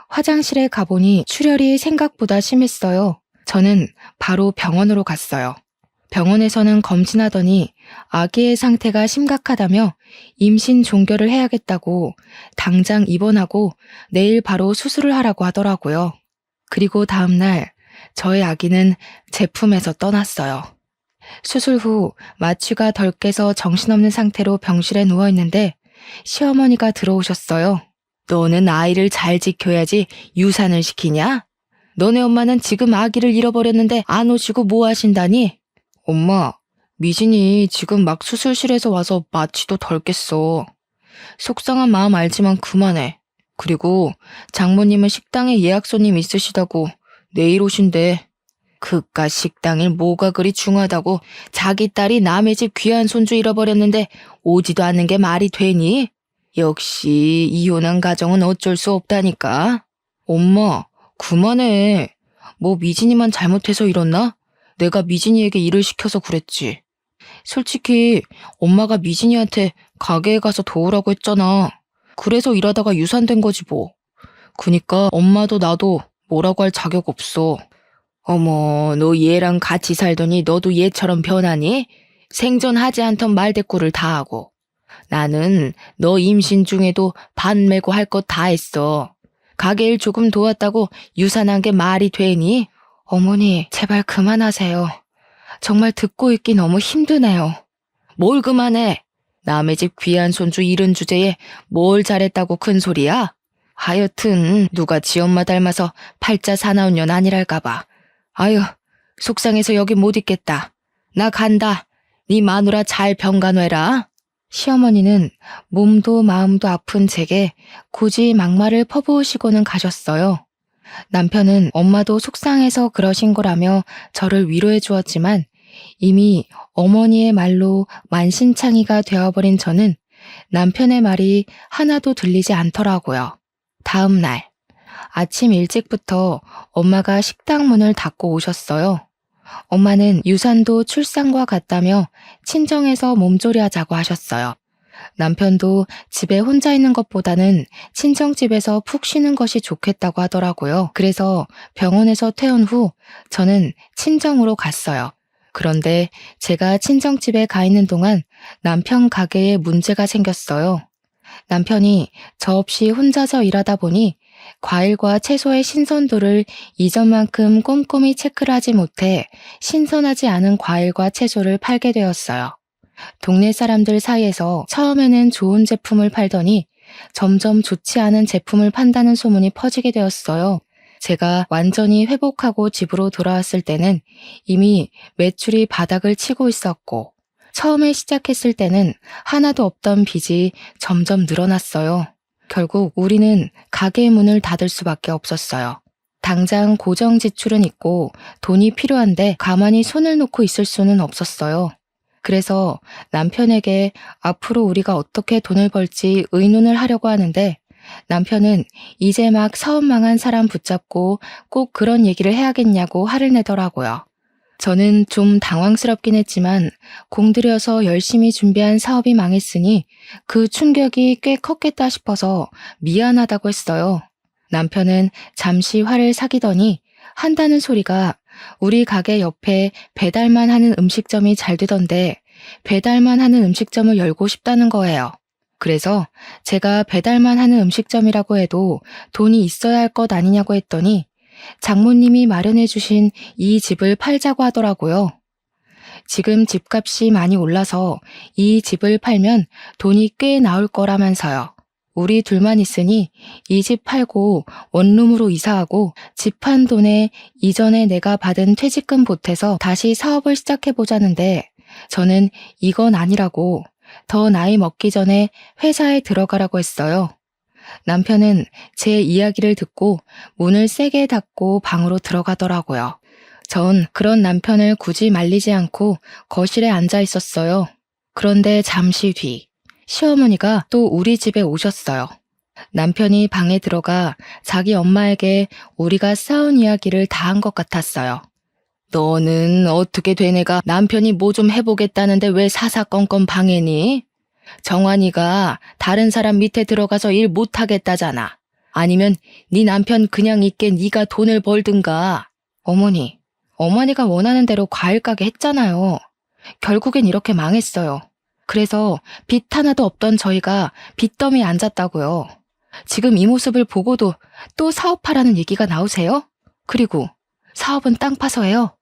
화장실에 가보니 출혈이 생각보다 심했어요. 저는 바로 병원으로 갔어요. 병원에서는 검진하더니 아기의 상태가 심각하다며 임신 종결을 해야겠다고 당장 입원하고 내일 바로 수술을 하라고 하더라고요. 그리고 다음날 저의 아기는 제 품에서 떠났어요. 수술 후 마취가 덜 깨서 정신없는 상태로 병실에 누워있는데 시어머니가 들어오셨어요. 너는 아이를 잘 지켜야지 유산을 시키냐? 너네 엄마는 지금 아기를 잃어버렸는데 안 오시고 뭐 하신다니? 엄마, 미진이 지금 막 수술실에서 와서 마취도 덜 깼어. 속상한 마음 알지만 그만해. 그리고 장모님은 식당에 예약 손님 있으시다고 내일 오신대. 그깟 식당일 뭐가 그리 중하다고 자기 딸이 남의 집 귀한 손주 잃어버렸는데 오지도 않는 게 말이 되니? 역시 이혼한 가정은 어쩔 수 없다니까. 엄마, 그만해. 뭐 미진이만 잘못해서 이렇나? 내가 미진이에게 일을 시켜서 그랬지. 솔직히 엄마가 미진이한테 가게에 가서 도우라고 했잖아. 그래서 일하다가 유산된 거지 뭐. 그니까 엄마도 나도 뭐라고 할 자격 없어. 어머, 너 얘랑 같이 살더니 너도 얘처럼 변하니? 생전하지 않던 말대꾸를 다 하고. 나는 너 임신 중에도 반 메고 할 것 다 했어. 가게 일 조금 도왔다고 유산한 게 말이 되니? 어머니, 제발 그만하세요. 정말 듣고 있기 너무 힘드네요. 뭘 그만해? 남의 집 귀한 손주 잃은 주제에 뭘 잘했다고 큰 소리야? 하여튼 누가 지 엄마 닮아서 팔자 사나운 년 아니랄까봐. 아유, 속상해서 여기 못 있겠다. 나 간다. 네 마누라 잘 병간호해라. 시어머니는 몸도 마음도 아픈 제게 굳이 막말을 퍼부으시고는 가셨어요. 남편은 엄마도 속상해서 그러신 거라며 저를 위로해 주었지만 이미 어머니의 말로 만신창이가 되어버린 저는 남편의 말이 하나도 들리지 않더라고요. 다음 날 아침 일찍부터 엄마가 식당 문을 닫고 오셨어요. 엄마는 유산도 출산과 같다며 친정에서 몸조리하자고 하셨어요. 남편도 집에 혼자 있는 것보다는 친정집에서 푹 쉬는 것이 좋겠다고 하더라고요. 그래서 병원에서 퇴원 후 저는 친정으로 갔어요. 그런데 제가 친정집에 가 있는 동안 남편 가게에 문제가 생겼어요. 남편이 저 없이 혼자서 일하다 보니 과일과 채소의 신선도를 이전만큼 꼼꼼히 체크를 하지 못해 신선하지 않은 과일과 채소를 팔게 되었어요. 동네 사람들 사이에서 처음에는 좋은 제품을 팔더니 점점 좋지 않은 제품을 판다는 소문이 퍼지게 되었어요. 제가 완전히 회복하고 집으로 돌아왔을 때는 이미 매출이 바닥을 치고 있었고, 처음에 시작했을 때는 하나도 없던 빚이 점점 늘어났어요. 결국 우리는 가게 문을 닫을 수밖에 없었어요. 당장 고정 지출은 있고 돈이 필요한데 가만히 손을 놓고 있을 수는 없었어요. 그래서 남편에게 앞으로 우리가 어떻게 돈을 벌지 의논을 하려고 하는데, 남편은 이제 막 사업 망한 사람 붙잡고 꼭 그런 얘기를 해야겠냐고 화를 내더라고요. 저는 좀 당황스럽긴 했지만 공들여서 열심히 준비한 사업이 망했으니 그 충격이 꽤 컸겠다 싶어서 미안하다고 했어요. 남편은 잠시 화를 사귀더니 한다는 소리가 우리 가게 옆에 배달만 하는 음식점이 잘 되던데 배달만 하는 음식점을 열고 싶다는 거예요. 그래서 제가 배달만 하는 음식점이라고 해도 돈이 있어야 할 것 아니냐고 했더니 장모님이 마련해 주신 이 집을 팔자고 하더라고요. 지금 집값이 많이 올라서 이 집을 팔면 돈이 꽤 나올 거라면서요. 우리 둘만 있으니 이 집 팔고 원룸으로 이사하고 집 판 돈에 이전에 내가 받은 퇴직금 보태서 다시 사업을 시작해보자는데, 저는 이건 아니라고 더 나이 먹기 전에 회사에 들어가라고 했어요. 남편은 제 이야기를 듣고 문을 세게 닫고 방으로 들어가더라고요. 전 그런 남편을 굳이 말리지 않고 거실에 앉아 있었어요. 그런데 잠시 뒤 시어머니가 또 우리 집에 오셨어요. 남편이 방에 들어가 자기 엄마에게 우리가 싸운 이야기를 다 한 것 같았어요. 너는 어떻게 된 애가 남편이 뭐 좀 해보겠다는데 왜 사사건건 방해니? 정환이가 다른 사람 밑에 들어가서 일 못하겠다잖아. 아니면 네 남편 그냥 있게 네가 돈을 벌든가. 어머니가 원하는 대로 과일 가게 했잖아요. 결국엔 이렇게 망했어요. 그래서 빚 하나도 없던 저희가 빚더미에 앉았다고요. 지금 이 모습을 보고도 또 사업하라는 얘기가 나오세요? 그리고 사업은 땅 파서 해요.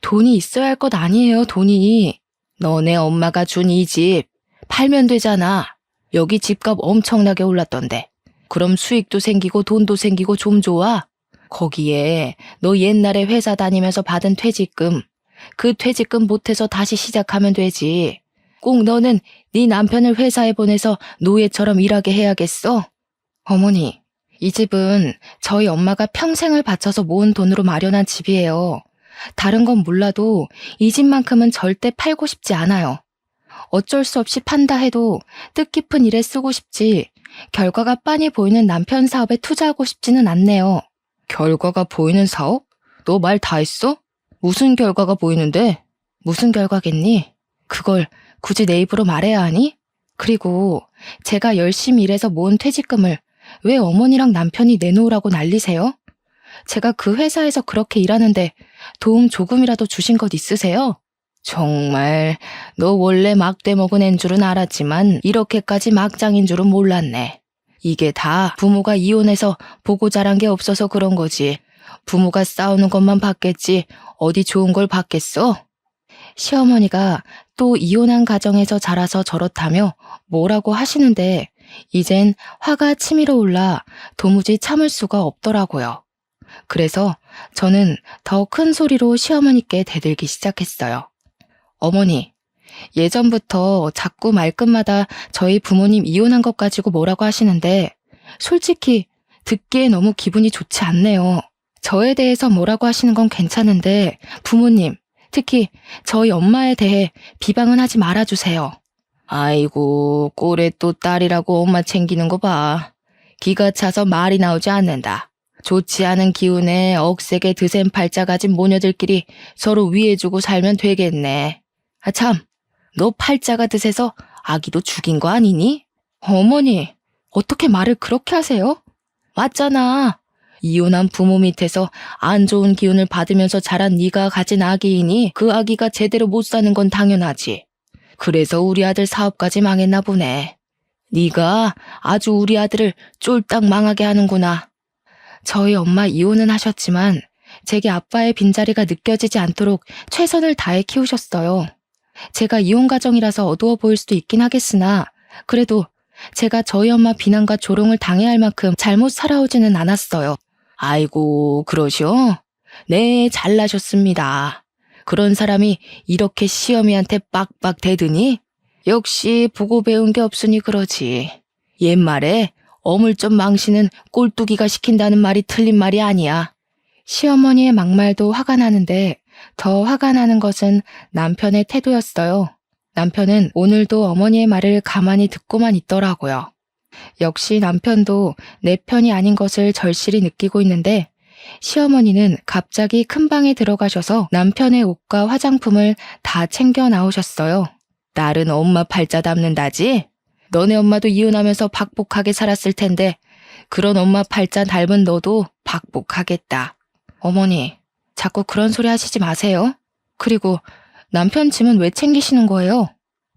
돈이 있어야 할 것 아니에요, 돈이. 너네 엄마가 준 이 집 팔면 되잖아. 여기 집값 엄청나게 올랐던데. 그럼 수익도 생기고 돈도 생기고 좀 좋아. 거기에 너 옛날에 회사 다니면서 받은 퇴직금, 그 퇴직금 보태서 다시 시작하면 되지. 꼭 너는 네 남편을 회사에 보내서 노예처럼 일하게 해야겠어? 어머니, 이 집은 저희 엄마가 평생을 바쳐서 모은 돈으로 마련한 집이에요. 다른 건 몰라도 이 집만큼은 절대 팔고 싶지 않아요. 어쩔 수 없이 판다 해도 뜻깊은 일에 쓰고 싶지, 결과가 빤히 보이는 남편 사업에 투자하고 싶지는 않네요. 결과가 보이는 사업? 너 말 다 했어? 무슨 결과가 보이는데? 무슨 결과겠니? 그걸 굳이 내 입으로 말해야 하니? 그리고 제가 열심히 일해서 모은 퇴직금을 왜 어머니랑 남편이 내놓으라고 난리세요? 제가 그 회사에서 그렇게 일하는데 도움 조금이라도 주신 것 있으세요? 정말 너 원래 막대 먹은 앤 줄은 알았지만 이렇게까지 막장인 줄은 몰랐네. 이게 다 부모가 이혼해서 보고 자란 게 없어서 그런 거지. 부모가 싸우는 것만 봤겠지 어디 좋은 걸 봤겠어? 시어머니가 또 이혼한 가정에서 자라서 저렇다며 뭐라고 하시는데 이젠 화가 치밀어 올라 도무지 참을 수가 없더라고요. 그래서 저는 더 큰 소리로 시어머니께 대들기 시작했어요. 어머니, 예전부터 자꾸 말끝마다 저희 부모님 이혼한 것 가지고 뭐라고 하시는데 솔직히 듣기에 너무 기분이 좋지 않네요. 저에 대해서 뭐라고 하시는 건 괜찮은데 부모님, 특히 저희 엄마에 대해 비방은 하지 말아주세요. 아이고, 꼴에 또 딸이라고 엄마 챙기는 거 봐. 기가 차서 말이 나오지 않는다. 좋지 않은 기운에 억세게 드센 팔자 가진 모녀들끼리 서로 위해주고 살면 되겠네. 아 참, 너 팔자가 드세서 아기도 죽인 거 아니니? 어머니, 어떻게 말을 그렇게 하세요? 맞잖아. 이혼한 부모 밑에서 안 좋은 기운을 받으면서 자란 네가 가진 아기이니 그 아기가 제대로 못 사는 건 당연하지. 그래서 우리 아들 사업까지 망했나 보네. 네가 아주 우리 아들을 쫄딱 망하게 하는구나. 저희 엄마 이혼은 하셨지만 제게 아빠의 빈자리가 느껴지지 않도록 최선을 다해 키우셨어요. 제가 이혼 가정이라서 어두워 보일 수도 있긴 하겠으나 그래도 제가 저희 엄마 비난과 조롱을 당해야 할 만큼 잘못 살아오지는 않았어요. 아이고, 그러시오? 네, 잘나셨습니다. 그런 사람이 이렇게 시어미한테 빡빡 대드니? 역시 보고 배운 게 없으니 그러지. 옛말에 어물점 망신은 꼴뚜기가 시킨다는 말이 틀린 말이 아니야. 시어머니의 막말도 화가 나는데 더 화가 나는 것은 남편의 태도였어요. 남편은 오늘도 어머니의 말을 가만히 듣고만 있더라고요. 역시 남편도 내 편이 아닌 것을 절실히 느끼고 있는데 시어머니는 갑자기 큰 방에 들어가셔서 남편의 옷과 화장품을 다 챙겨 나오셨어요. 딸은 엄마 팔자 닮는다지? 너네 엄마도 이혼하면서 박복하게 살았을 텐데 그런 엄마 팔자 닮은 너도 박복하겠다. 어머니, 자꾸 그런 소리 하시지 마세요. 그리고 남편 짐은 왜 챙기시는 거예요?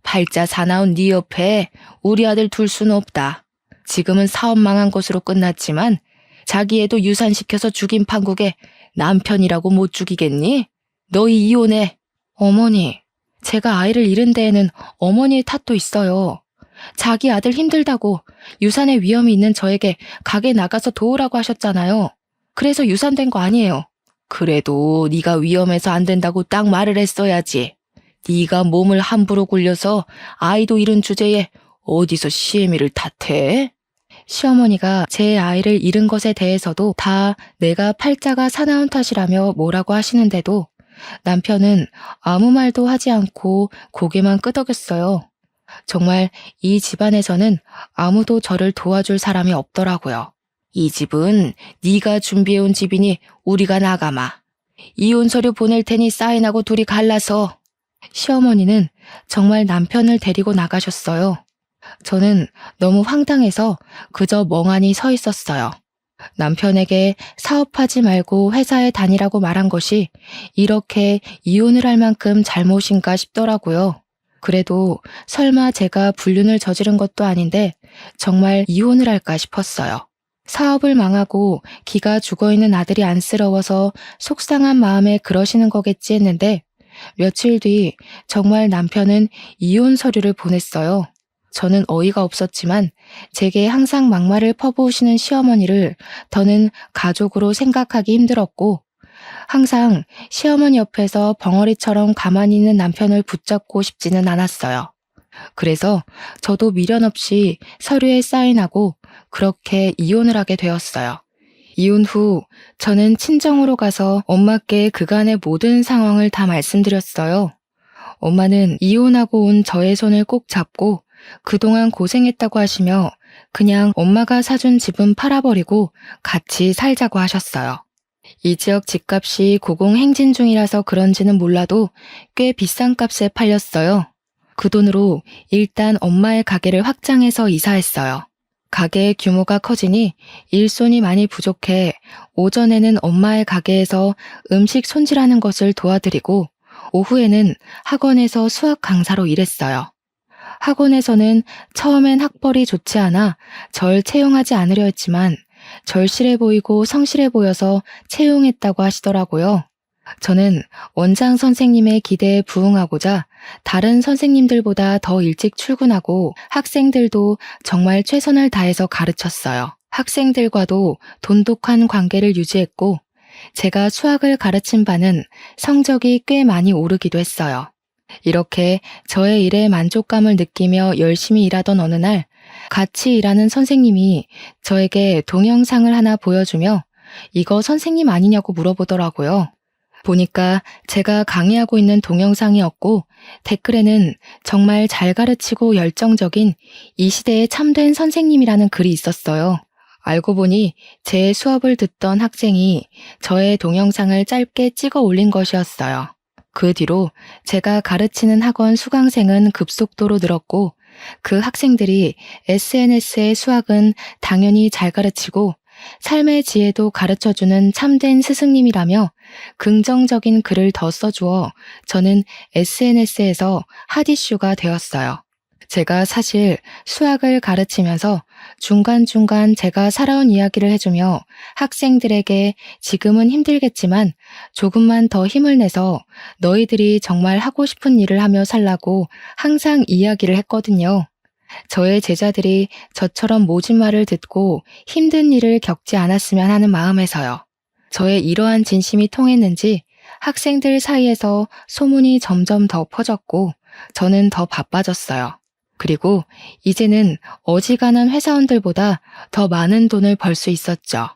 팔자 사나운 네 옆에 우리 아들 둘 수는 없다. 지금은 사업 망한 것으로 끝났지만 자기 애도 유산시켜서 죽인 판국에 남편이라고 못 죽이겠니? 너희 이혼해. 어머니, 제가 아이를 잃은 데에는 어머니의 탓도 있어요. 자기 아들 힘들다고 유산의 위험이 있는 저에게 가게 나가서 도우라고 하셨잖아요. 그래서 유산된 거 아니에요. 그래도 네가 위험해서 안 된다고 딱 말을 했어야지. 네가 몸을 함부로 굴려서 아이도 잃은 주제에 어디서 시애미를 탓해? 시어머니가 제 아이를 잃은 것에 대해서도 다 내가 팔자가 사나운 탓이라며 뭐라고 하시는데도 남편은 아무 말도 하지 않고 고개만 끄덕였어요. 정말 이 집안에서는 아무도 저를 도와줄 사람이 없더라고요. 이 집은 네가 준비해온 집이니 우리가 나가마. 이혼 서류 보낼 테니 사인하고 둘이 갈라서. 시어머니는 정말 남편을 데리고 나가셨어요. 저는 너무 황당해서 그저 멍하니 서 있었어요. 남편에게 사업하지 말고 회사에 다니라고 말한 것이 이렇게 이혼을 할 만큼 잘못인가 싶더라고요. 그래도 설마 제가 불륜을 저지른 것도 아닌데 정말 이혼을 할까 싶었어요. 사업을 망하고 기가 죽어있는 아들이 안쓰러워서 속상한 마음에 그러시는 거겠지 했는데 며칠 뒤 정말 남편은 이혼 서류를 보냈어요. 저는 어이가 없었지만 제게 항상 막말을 퍼부으시는 시어머니를 더는 가족으로 생각하기 힘들었고 항상 시어머니 옆에서 벙어리처럼 가만히 있는 남편을 붙잡고 싶지는 않았어요. 그래서 저도 미련 없이 서류에 사인하고 그렇게 이혼을 하게 되었어요. 이혼 후 저는 친정으로 가서 엄마께 그간의 모든 상황을 다 말씀드렸어요. 엄마는 이혼하고 온 저의 손을 꼭 잡고 그동안 고생했다고 하시며 그냥 엄마가 사준 집은 팔아버리고 같이 살자고 하셨어요. 이 지역 집값이 고공행진 중이라서 그런지는 몰라도 꽤 비싼 값에 팔렸어요. 그 돈으로 일단 엄마의 가게를 확장해서 이사했어요. 가게의 규모가 커지니 일손이 많이 부족해 오전에는 엄마의 가게에서 음식 손질하는 것을 도와드리고 오후에는 학원에서 수학 강사로 일했어요. 학원에서는 처음엔 학벌이 좋지 않아 절 채용하지 않으려 했지만 절실해 보이고 성실해 보여서 채용했다고 하시더라고요. 저는 원장 선생님의 기대에 부응하고자 다른 선생님들보다 더 일찍 출근하고 학생들도 정말 최선을 다해서 가르쳤어요. 학생들과도 돈독한 관계를 유지했고 제가 수학을 가르친 바는 성적이 꽤 많이 오르기도 했어요. 이렇게 저의 일에 만족감을 느끼며 열심히 일하던 어느 날 같이 일하는 선생님이 저에게 동영상을 하나 보여주며 이거 선생님 아니냐고 물어보더라고요. 보니까 제가 강의하고 있는 동영상이었고 댓글에는 정말 잘 가르치고 열정적인 이 시대의 참된 선생님이라는 글이 있었어요. 알고 보니 제 수업을 듣던 학생이 저의 동영상을 짧게 찍어 올린 것이었어요. 그 뒤로 제가 가르치는 학원 수강생은 급속도로 늘었고 그 학생들이 SNS의 수학은 당연히 잘 가르치고 삶의 지혜도 가르쳐주는 참된 스승님이라며 긍정적인 글을 더 써주어 저는 SNS에서 핫이슈가 되었어요. 제가 사실 수학을 가르치면서 중간중간 제가 살아온 이야기를 해주며 학생들에게 지금은 힘들겠지만 조금만 더 힘을 내서 너희들이 정말 하고 싶은 일을 하며 살라고 항상 이야기를 했거든요. 저의 제자들이 저처럼 모진 말을 듣고 힘든 일을 겪지 않았으면 하는 마음에서요. 저의 이러한 진심이 통했는지 학생들 사이에서 소문이 점점 더 퍼졌고 저는 더 바빠졌어요. 그리고 이제는 어지간한 회사원들보다 더 많은 돈을 벌 수 있었죠.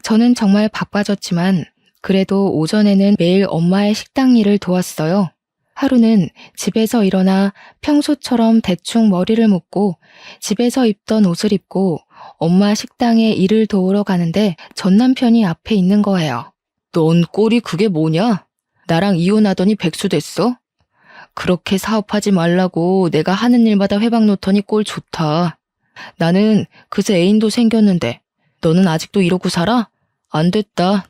저는 정말 바빠졌지만 그래도 오전에는 매일 엄마의 식당 일을 도왔어요. 하루는 집에서 일어나 평소처럼 대충 머리를 묶고 집에서 입던 옷을 입고 엄마 식당에 일을 도우러 가는데 전 남편이 앞에 있는 거예요. 넌 꼴이 그게 뭐냐? 나랑 이혼하더니 백수 됐어? 그렇게 사업하지 말라고 내가 하는 일마다 회방 놓더니 꼴 좋다. 나는 그새 애인도 생겼는데 너는 아직도 이러고 살아? 안 됐다.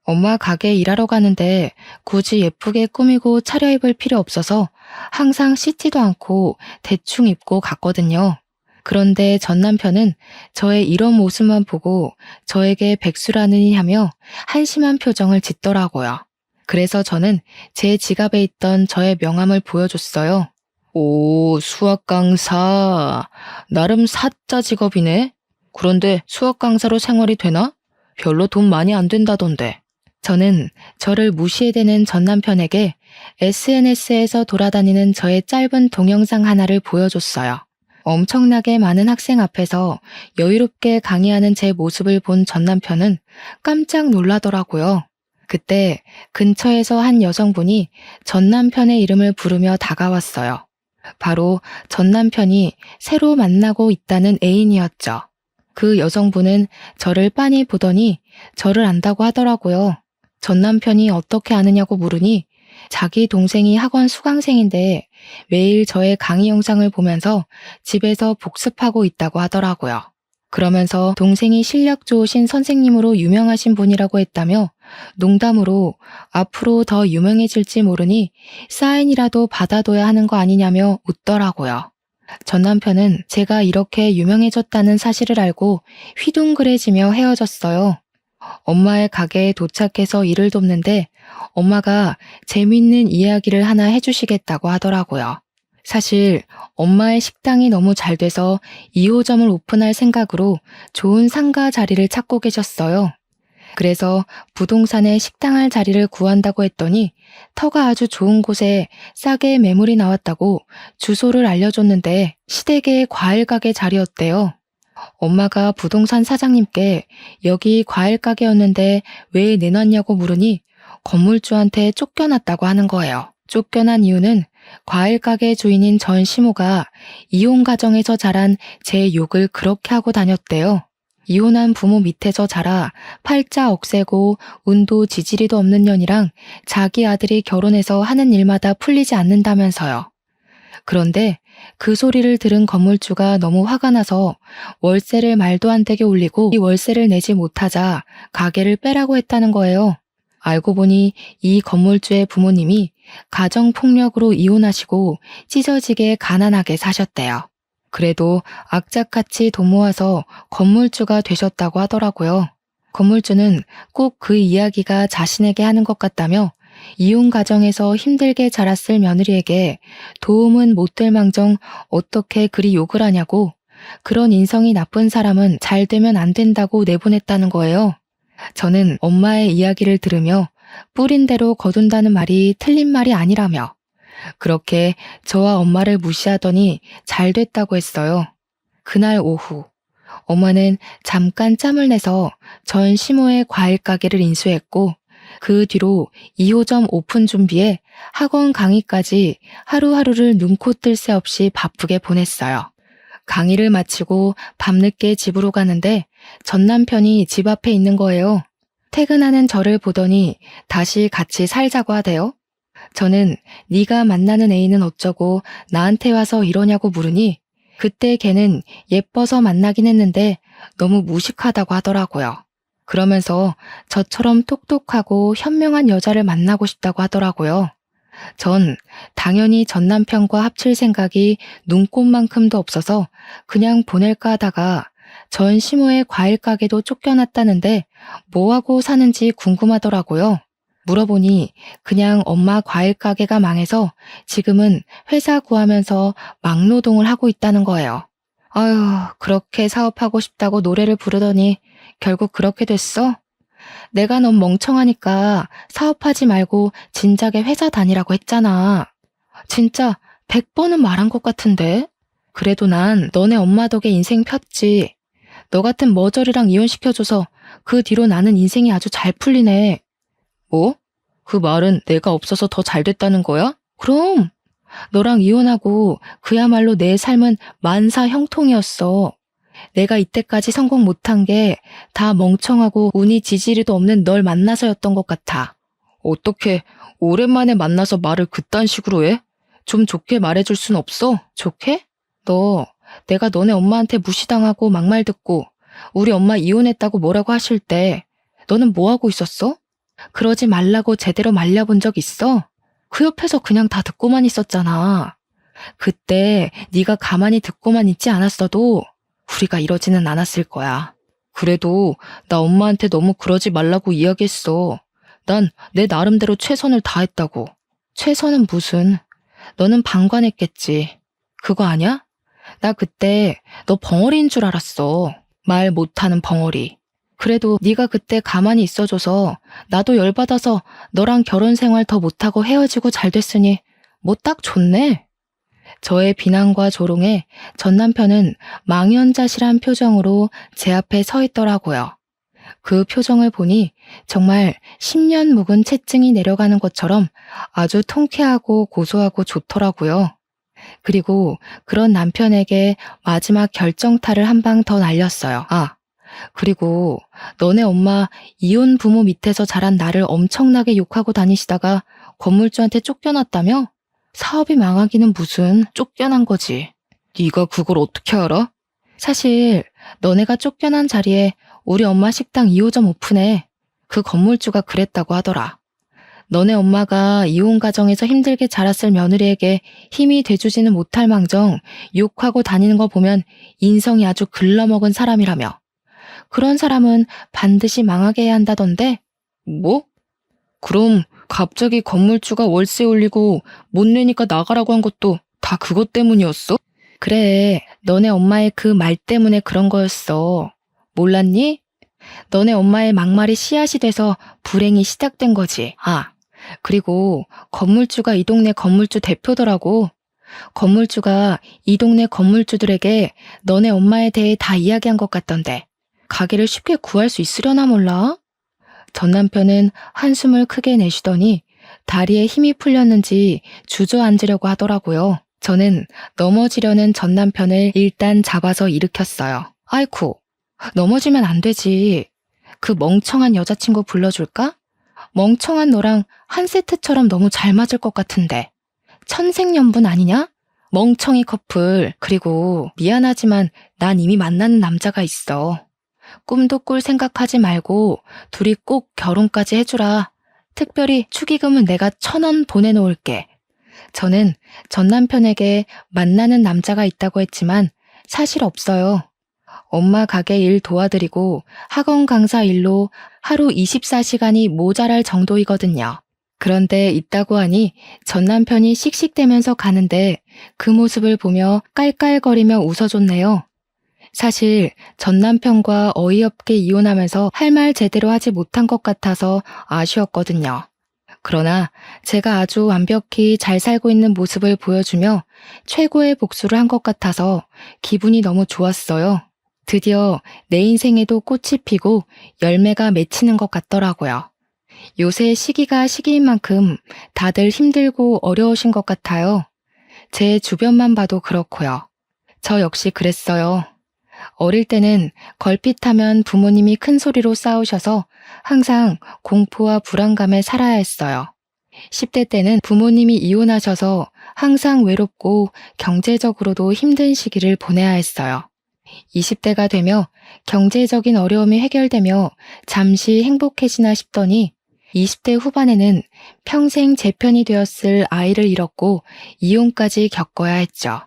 엄마 가게 일하러 가는데 굳이 예쁘게 꾸미고 차려입을 필요 없어서 항상 씻지도 않고 대충 입고 갔거든요. 그런데 전 남편은 저의 이런 모습만 보고 저에게 백수라느니 하며 한심한 표정을 짓더라고요. 그래서 저는 제 지갑에 있던 저의 명함을 보여줬어요. 오, 수학 강사. 나름 사자 직업이네. 그런데 수학 강사로 생활이 되나? 별로 돈 많이 안 된다던데. 저는 저를 무시해대는 전 남편에게 SNS에서 돌아다니는 저의 짧은 동영상 하나를 보여줬어요. 엄청나게 많은 학생 앞에서 여유롭게 강의하는 제 모습을 본 전 남편은 깜짝 놀라더라고요. 그때 근처에서 한 여성분이 전 남편의 이름을 부르며 다가왔어요. 바로 전 남편이 새로 만나고 있다는 애인이었죠. 그 여성분은 저를 빤히 보더니 저를 안다고 하더라고요. 전 남편이 어떻게 아느냐고 물으니 자기 동생이 학원 수강생인데 매일 저의 강의 영상을 보면서 집에서 복습하고 있다고 하더라고요. 그러면서 동생이 실력 좋으신 선생님으로 유명하신 분이라고 했다며 농담으로 앞으로 더 유명해질지 모르니 사인이라도 받아둬야 하는 거 아니냐며 웃더라고요. 전 남편은 제가 이렇게 유명해졌다는 사실을 알고 휘둥그레지며 헤어졌어요. 엄마의 가게에 도착해서 일을 돕는데 엄마가 재밌는 이야기를 하나 해주시겠다고 하더라고요. 사실 엄마의 식당이 너무 잘 돼서 2호점을 오픈할 생각으로 좋은 상가 자리를 찾고 계셨어요. 그래서 부동산에 식당할 자리를 구한다고 했더니 터가 아주 좋은 곳에 싸게 매물이 나왔다고 주소를 알려줬는데 시댁의 과일 가게 자리였대요. 엄마가 부동산 사장님께 여기 과일 가게였는데 왜 내놨냐고 물으니 건물주한테 쫓겨났다고 하는 거예요. 쫓겨난 이유는 과일 가게 주인인 전 시모가 이혼 가정에서 자란 제 욕을 그렇게 하고 다녔대요. 이혼한 부모 밑에서 자라 팔자 억세고 운도 지지리도 없는 년이랑 자기 아들이 결혼해서 하는 일마다 풀리지 않는다면서요. 그런데 그 소리를 들은 건물주가 너무 화가 나서 월세를 말도 안 되게 올리고 이 월세를 내지 못하자 가게를 빼라고 했다는 거예요. 알고 보니 이 건물주의 부모님이 가정폭력으로 이혼하시고 찢어지게 가난하게 사셨대요. 그래도 악착같이 돈 모아서 건물주가 되셨다고 하더라고요. 건물주는 꼭 그 이야기가 자신에게 하는 것 같다며 이혼 가정에서 힘들게 자랐을 며느리에게 도움은 못 될 망정 어떻게 그리 욕을 하냐고 그런 인성이 나쁜 사람은 잘 되면 안 된다고 내보냈다는 거예요. 저는 엄마의 이야기를 들으며 뿌린 대로 거둔다는 말이 틀린 말이 아니라며 그렇게 저와 엄마를 무시하더니 잘 됐다고 했어요. 그날 오후 엄마는 잠깐 짬을 내서 전 시모의 과일 가게를 인수했고 그 뒤로 2호점 오픈 준비에 학원 강의까지 하루하루를 눈코 뜰 새 없이 바쁘게 보냈어요. 강의를 마치고 밤늦게 집으로 가는데 전 남편이 집 앞에 있는 거예요. 퇴근하는 저를 보더니 다시 같이 살자고 하대요. 저는 네가 만나는 애인은 어쩌고 나한테 와서 이러냐고 물으니 그때 걔는 예뻐서 만나긴 했는데 너무 무식하다고 하더라고요. 그러면서 저처럼 똑똑하고 현명한 여자를 만나고 싶다고 하더라고요. 전 당연히 전 남편과 합칠 생각이 눈꼽만큼도 없어서 그냥 보낼까 하다가 전시모의 과일 가게도 쫓겨났다는데 뭐하고 사는지 궁금하더라고요. 물어보니 그냥 엄마 과일 가게가 망해서 지금은 회사 구하면서 막노동을 하고 있다는 거예요. 아휴, 그렇게 사업하고 싶다고 노래를 부르더니 결국 그렇게 됐어? 내가 넌 멍청하니까 사업하지 말고 진작에 회사 다니라고 했잖아. 진짜 100번은 말한 것 같은데? 그래도 난 너네 엄마 덕에 인생 폈지. 너 같은 머저리랑 이혼시켜줘서 그 뒤로 나는 인생이 아주 잘 풀리네. 뭐? 그 말은 내가 없어서 더 잘 됐다는 거야? 그럼! 너랑 이혼하고 그야말로 내 삶은 만사 형통이었어. 내가 이때까지 성공 못한 게 다 멍청하고 운이 지지리도 없는 널 만나서였던 것 같아. 어떻게 오랜만에 만나서 말을 그딴 식으로 해? 좀 좋게 말해줄 순 없어? 좋게? 너 내가 너네 엄마한테 무시당하고 막말 듣고 우리 엄마 이혼했다고 뭐라고 하실 때 너는 뭐 하고 있었어? 그러지 말라고 제대로 말려본 적 있어? 그 옆에서 그냥 다 듣고만 있었잖아. 그때 네가 가만히 듣고만 있지 않았어도 우리가 이러지는 않았을 거야. 그래도 나 엄마한테 너무 그러지 말라고 이야기했어. 난 내 나름대로 최선을 다했다고. 최선은 무슨? 너는 방관했겠지. 그거 아냐? 나 그때 너 벙어리인 줄 알았어. 말 못하는 벙어리. 그래도 네가 그때 가만히 있어줘서 나도 열받아서 너랑 결혼 생활 더 못하고 헤어지고 잘 됐으니 뭐 딱 좋네. 저의 비난과 조롱에 전 남편은 망연자실한 표정으로 제 앞에 서 있더라고요. 그 표정을 보니 정말 10년 묵은 채증이 내려가는 것처럼 아주 통쾌하고 고소하고 좋더라고요. 그리고 그런 남편에게 마지막 결정타를 한 방 더 날렸어요. 아, 그리고 너네 엄마 이혼 부모 밑에서 자란 나를 엄청나게 욕하고 다니시다가 건물주한테 쫓겨났다며? 사업이 망하기는 무슨 쫓겨난 거지. 네가 그걸 어떻게 알아? 사실 너네가 쫓겨난 자리에 우리 엄마 식당 2호점 오픈해. 그 건물주가 그랬다고 하더라. 너네 엄마가 이혼 가정에서 힘들게 자랐을 며느리에게 힘이 돼주지는 못할 망정 욕하고 다니는 거 보면 인성이 아주 글러먹은 사람이라며. 그런 사람은 반드시 망하게 해야 한다던데? 뭐? 그럼 갑자기 건물주가 월세 올리고 못 내니까 나가라고 한 것도 다 그것 때문이었어? 그래, 너네 엄마의 그 말 때문에 그런 거였어. 몰랐니? 너네 엄마의 막말이 씨앗이 돼서 불행이 시작된 거지. 아, 그리고 건물주가 이 동네 건물주 대표더라고. 건물주가 이 동네 건물주들에게 너네 엄마에 대해 다 이야기한 것 같던데. 가게를 쉽게 구할 수 있으려나 몰라? 전 남편은 한숨을 크게 내쉬더니 다리에 힘이 풀렸는지 주저앉으려고 하더라고요. 저는 넘어지려는 전 남편을 일단 잡아서 일으켰어요. 아이쿠, 넘어지면 안 되지. 그 멍청한 여자친구 불러줄까? 멍청한 너랑 한 세트처럼 너무 잘 맞을 것 같은데. 천생연분 아니냐? 멍청이 커플. 그리고 미안하지만 난 이미 만나는 남자가 있어. 꿈도 꿀 생각하지 말고 둘이 꼭 결혼까지 해주라. 특별히 축의금은 내가 1,000원 보내놓을게. 저는 전 남편에게 만나는 남자가 있다고 했지만 사실 없어요. 엄마 가게 일 도와드리고 학원 강사 일로 하루 24시간이 모자랄 정도이거든요. 그런데 있다고 하니 전 남편이 씩씩대면서 가는데 그 모습을 보며 깔깔거리며 웃어줬네요. 사실 전 남편과 어이없게 이혼하면서 할 말 제대로 하지 못한 것 같아서 아쉬웠거든요. 그러나 제가 아주 완벽히 잘 살고 있는 모습을 보여주며 최고의 복수를 한 것 같아서 기분이 너무 좋았어요. 드디어 내 인생에도 꽃이 피고 열매가 맺히는 것 같더라고요. 요새 시기가 시기인 만큼 다들 힘들고 어려우신 것 같아요. 제 주변만 봐도 그렇고요. 저 역시 그랬어요. 어릴 때는 걸핏하면 부모님이 큰 소리로 싸우셔서 항상 공포와 불안감에 살아야 했어요. 10대 때는 부모님이 이혼하셔서 항상 외롭고 경제적으로도 힘든 시기를 보내야 했어요. 20대가 되며 경제적인 어려움이 해결되며 잠시 행복해지나 싶더니 20대 후반에는 평생 제 편이 되었을 아이를 잃었고 이혼까지 겪어야 했죠.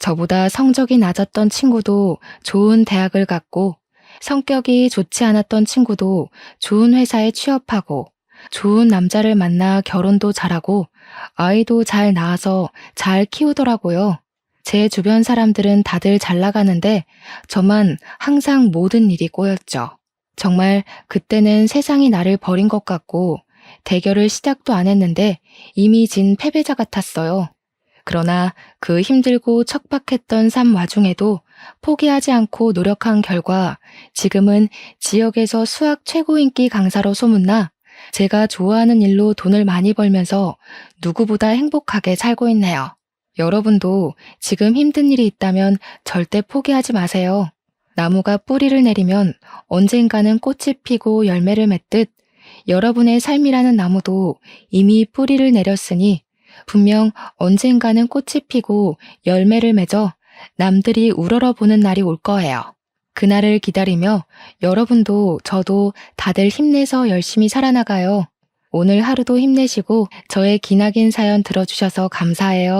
저보다 성적이 낮았던 친구도 좋은 대학을 갔고, 성격이 좋지 않았던 친구도 좋은 회사에 취업하고, 좋은 남자를 만나 결혼도 잘하고, 아이도 잘 낳아서 잘 키우더라고요. 제 주변 사람들은 다들 잘 나가는데, 저만 항상 모든 일이 꼬였죠. 정말 그때는 세상이 나를 버린 것 같고, 대결을 시작도 안 했는데 이미 진 패배자 같았어요. 그러나 그 힘들고 척박했던 삶 와중에도 포기하지 않고 노력한 결과 지금은 지역에서 수학 최고 인기 강사로 소문나 제가 좋아하는 일로 돈을 많이 벌면서 누구보다 행복하게 살고 있네요. 여러분도 지금 힘든 일이 있다면 절대 포기하지 마세요. 나무가 뿌리를 내리면 언젠가는 꽃이 피고 열매를 맺듯 여러분의 삶이라는 나무도 이미 뿌리를 내렸으니 분명 언젠가는 꽃이 피고 열매를 맺어 남들이 우러러 보는 날이 올 거예요. 그날을 기다리며 여러분도 저도 다들 힘내서 열심히 살아나가요. 오늘 하루도 힘내시고 저의 기나긴 사연 들어주셔서 감사해요.